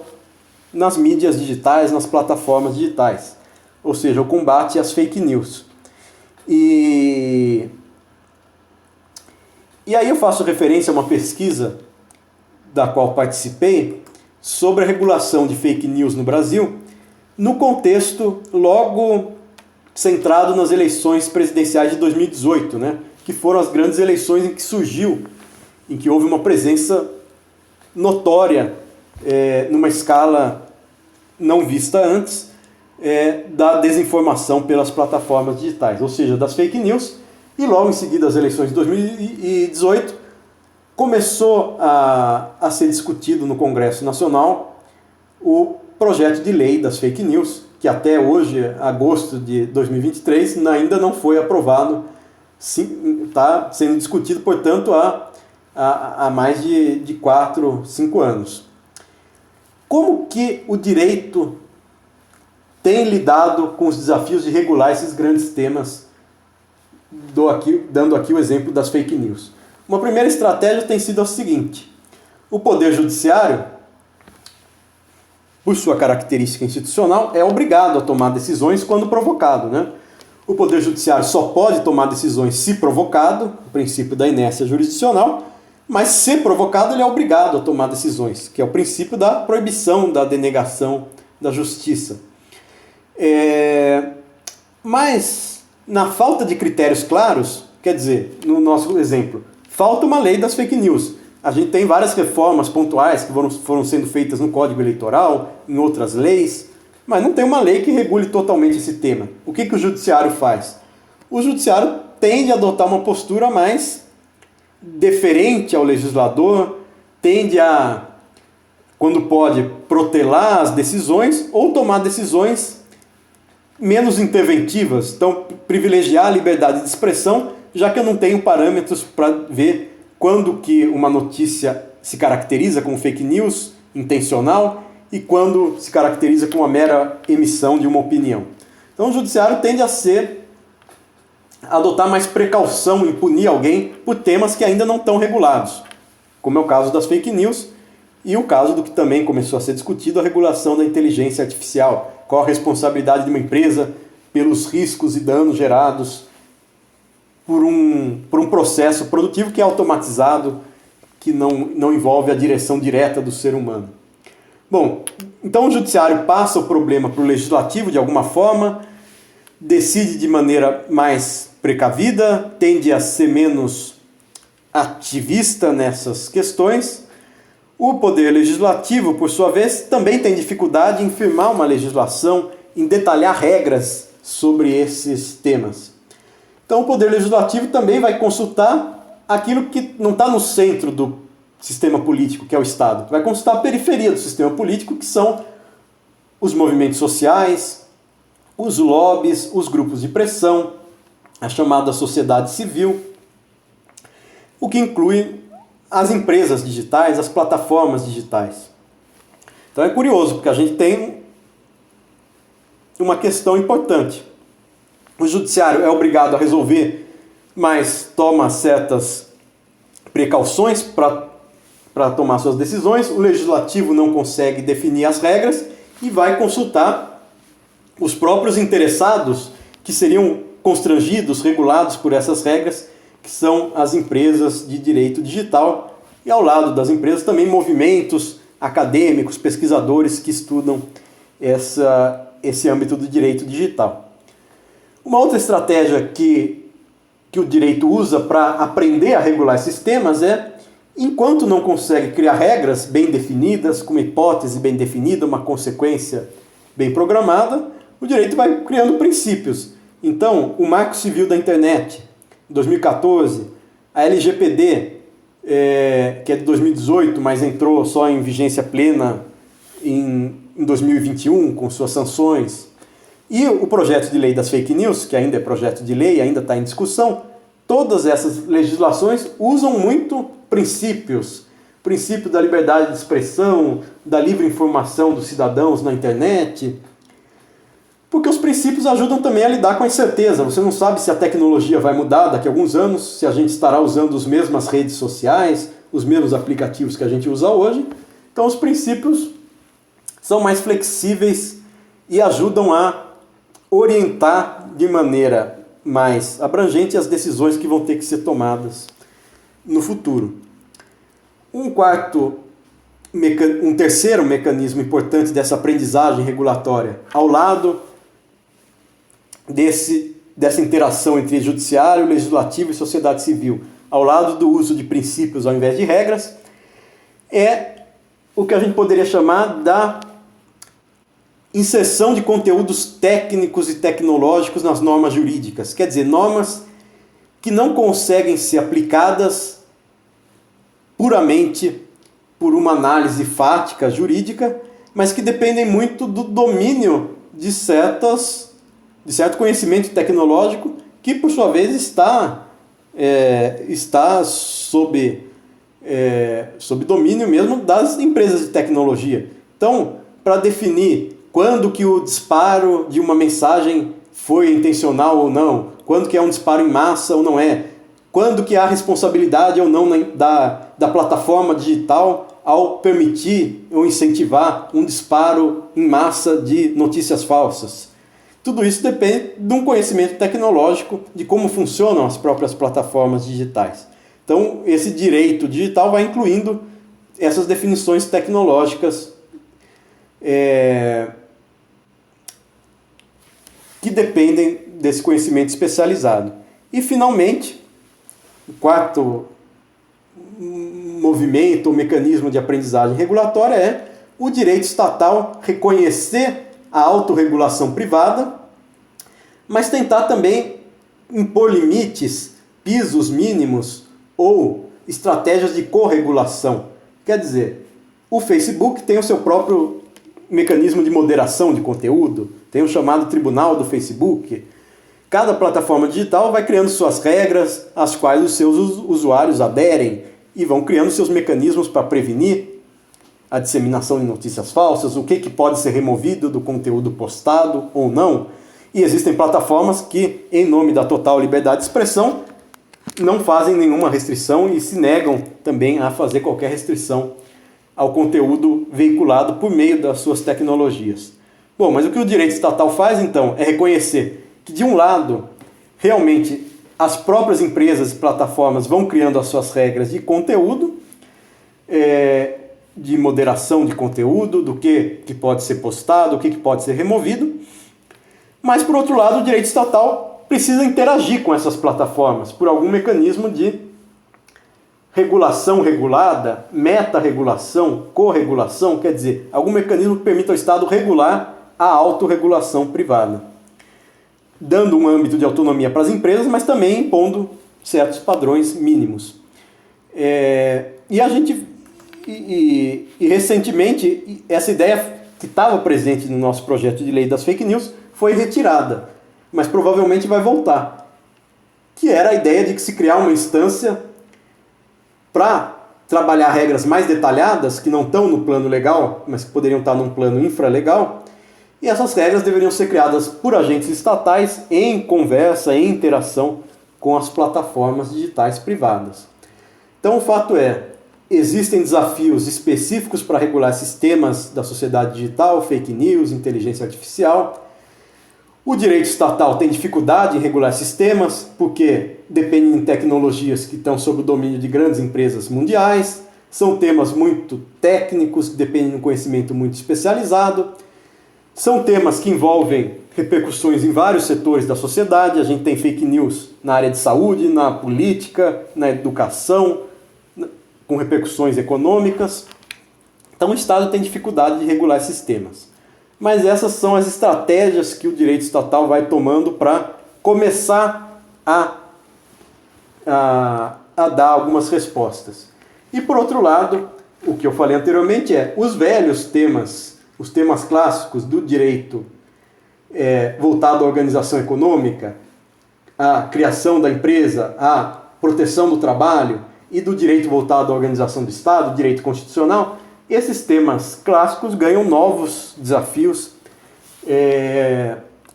nas mídias digitais, nas plataformas digitais, ou seja, o combate às fake news. E aí eu faço referência a uma pesquisa da qual participei sobre a regulação de fake news no Brasil, no contexto logo centrado nas eleições presidenciais de 2018, né, que foram as grandes eleições em que houve uma presença notória, numa escala não vista antes, da desinformação pelas plataformas digitais, ou seja, das fake news, e logo em seguida as eleições de 2018 começou a ser discutido no Congresso Nacional o projeto de lei das fake news, que até hoje, agosto de 2023, ainda não foi aprovado, está sendo discutido, portanto, há mais de 4, 5 anos. Como que o direito tem lidado com os desafios de regular esses grandes temas, dando aqui o exemplo das fake news? Uma primeira estratégia tem sido a seguinte: o Poder Judiciário, por sua característica institucional, é obrigado a tomar decisões quando provocado, né? O Poder Judiciário só pode tomar decisões se provocado, o princípio da inércia jurisdicional, mas se provocado ele é obrigado a tomar decisões, que é o princípio da proibição, da denegação da justiça. Mas, na falta de critérios claros, quer dizer, no nosso exemplo, falta uma lei das fake news. A gente tem várias reformas pontuais que foram sendo feitas no Código Eleitoral, em outras leis, mas não tem uma lei que regule totalmente esse tema. O que o Judiciário faz? O Judiciário tende a adotar uma postura mais deferente ao legislador, tende a, quando pode, protelar as decisões ou tomar decisões menos interventivas. Então, privilegiar a liberdade de expressão, já que eu não tenho parâmetros para ver quando que uma notícia se caracteriza como fake news intencional e quando se caracteriza como a mera emissão de uma opinião. Então o judiciário tende a adotar mais precaução em punir alguém por temas que ainda não estão regulados, como é o caso das fake news e o caso do que também começou a ser discutido, a regulação da inteligência artificial. Qual a responsabilidade de uma empresa pelos riscos e danos gerados por um processo produtivo que é automatizado, que não envolve a direção direta do ser humano. Bom, então o judiciário passa o problema para o legislativo de alguma forma, decide de maneira mais precavida, tende a ser menos ativista nessas questões. O poder legislativo, por sua vez, também tem dificuldade em firmar uma legislação, em detalhar regras sobre esses temas. Então o Poder Legislativo também vai consultar aquilo que não está no centro do sistema político, que é o Estado. Vai consultar a periferia do sistema político, que são os movimentos sociais, os lobbies, os grupos de pressão, a chamada sociedade civil, o que inclui as empresas digitais, as plataformas digitais. Então é curioso, porque a gente tem uma questão importante. O judiciário é obrigado a resolver, mas toma certas precauções para tomar suas decisões. O legislativo não consegue definir as regras e vai consultar os próprios interessados que seriam constrangidos, regulados por essas regras, que são as empresas de direito digital. E ao lado das empresas também movimentos acadêmicos, pesquisadores que estudam esse âmbito do direito digital. Uma outra estratégia que o direito usa para aprender a regular esses temas é Enquanto não consegue criar regras bem definidas, com uma hipótese bem definida, uma consequência bem programada, o direito vai criando princípios. Então, o Marco Civil da Internet, 2014, a LGPD, que é de 2018, mas entrou só em vigência plena em 2021, com suas sanções, e o projeto de lei das fake news, que ainda é projeto de lei, ainda está em discussão, todas essas legislações usam muito princípios. Princípio da liberdade de expressão, da livre informação dos cidadãos na internet, porque os princípios ajudam também a lidar com a incerteza. Você não sabe se a tecnologia vai mudar daqui a alguns anos, se a gente estará usando as mesmas redes sociais, os mesmos aplicativos que a gente usa hoje. Então os princípios são mais flexíveis e ajudam a orientar de maneira mais abrangente as decisões que vão ter que ser tomadas no futuro. Um terceiro mecanismo importante dessa aprendizagem regulatória, ao lado dessa interação entre judiciário, legislativo e sociedade civil, ao lado do uso de princípios ao invés de regras, é o que a gente poderia chamar da inserção de conteúdos técnicos e tecnológicos nas normas jurídicas. Quer dizer, normas que não conseguem ser aplicadas puramente por uma análise fática jurídica, mas que dependem muito do domínio de certo conhecimento tecnológico que, por sua vez, está sob domínio mesmo das empresas de tecnologia. Então, para definir quando que o disparo de uma mensagem foi intencional ou não, quando que é um disparo em massa ou não é, quando que há responsabilidade ou não da plataforma digital ao permitir ou incentivar um disparo em massa de notícias falsas. Tudo isso depende de um conhecimento tecnológico de como funcionam as próprias plataformas digitais. Então, esse direito digital vai incluindo essas definições tecnológicas que dependem desse conhecimento especializado. E, finalmente, o quarto movimento ou mecanismo de aprendizagem regulatória é o direito estatal reconhecer a autorregulação privada, mas tentar também impor limites, pisos mínimos ou estratégias de corregulação. Quer dizer, o Facebook tem o seu próprio mecanismo de moderação de conteúdo, tem o chamado Tribunal do Facebook. Cada plataforma digital vai criando suas regras, às quais os seus usuários aderem, e vão criando seus mecanismos para prevenir a disseminação de notícias falsas, o que pode ser removido do conteúdo postado ou não. E existem plataformas que, em nome da total liberdade de expressão, não fazem nenhuma restrição e se negam também a fazer qualquer restrição ao conteúdo veiculado por meio das suas tecnologias. Bom, mas o que o direito estatal faz, então, é reconhecer que, de um lado, realmente as próprias empresas e plataformas vão criando as suas regras de conteúdo, de moderação de conteúdo, do que pode ser postado, o que pode ser removido. Mas, por outro lado, o direito estatal precisa interagir com essas plataformas por algum mecanismo de regulação regulada, meta-regulação, corregulação, quer dizer, algum mecanismo que permita ao Estado regular a autorregulação privada, dando um âmbito de autonomia para as empresas, mas também impondo certos padrões mínimos. E recentemente, essa ideia que estava presente no nosso projeto de lei das fake news foi retirada, mas provavelmente vai voltar, que era a ideia de que se criar uma instância para trabalhar regras mais detalhadas, que não estão no plano legal, mas que poderiam estar num plano infralegal, e essas regras deveriam ser criadas por agentes estatais em conversa, em interação com as plataformas digitais privadas. Então o fato é, existem desafios específicos para regular sistemas da sociedade digital, fake news, inteligência artificial. O direito estatal tem dificuldade em regular sistemas, porque dependem de tecnologias que estão sob o domínio de grandes empresas mundiais, são temas muito técnicos, que dependem de um conhecimento muito especializado, são temas que envolvem repercussões em vários setores da sociedade. A gente tem fake news na área de saúde, na política, na educação, com repercussões econômicas. Então o Estado tem dificuldade de regular esses temas. Mas essas são as estratégias que o direito estatal vai tomando para começar a dar algumas respostas. E por outro lado, o que eu falei anteriormente os velhos temas, os temas clássicos do direito voltado à organização econômica, à criação da empresa, à proteção do trabalho e do direito voltado à organização do Estado, direito constitucional, esses temas clássicos ganham novos desafios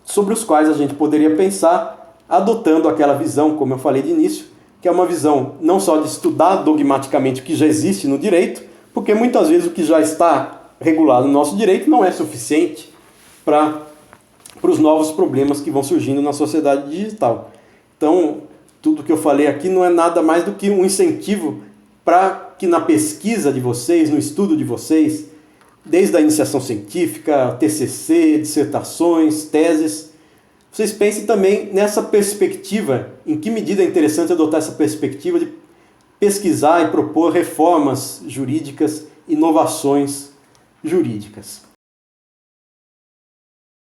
sobre os quais a gente poderia pensar adotando aquela visão, como eu falei de início, que é uma visão não só de estudar dogmaticamente o que já existe no direito, porque muitas vezes o que já está regulado no nosso direito não é suficiente para os novos problemas que vão surgindo na sociedade digital. Então, tudo que eu falei aqui não é nada mais do que um incentivo para que na pesquisa de vocês, no estudo de vocês, desde a iniciação científica, TCC, dissertações, teses, vocês pensem também nessa perspectiva, em que medida é interessante adotar essa perspectiva de pesquisar e propor reformas jurídicas, inovações jurídicas.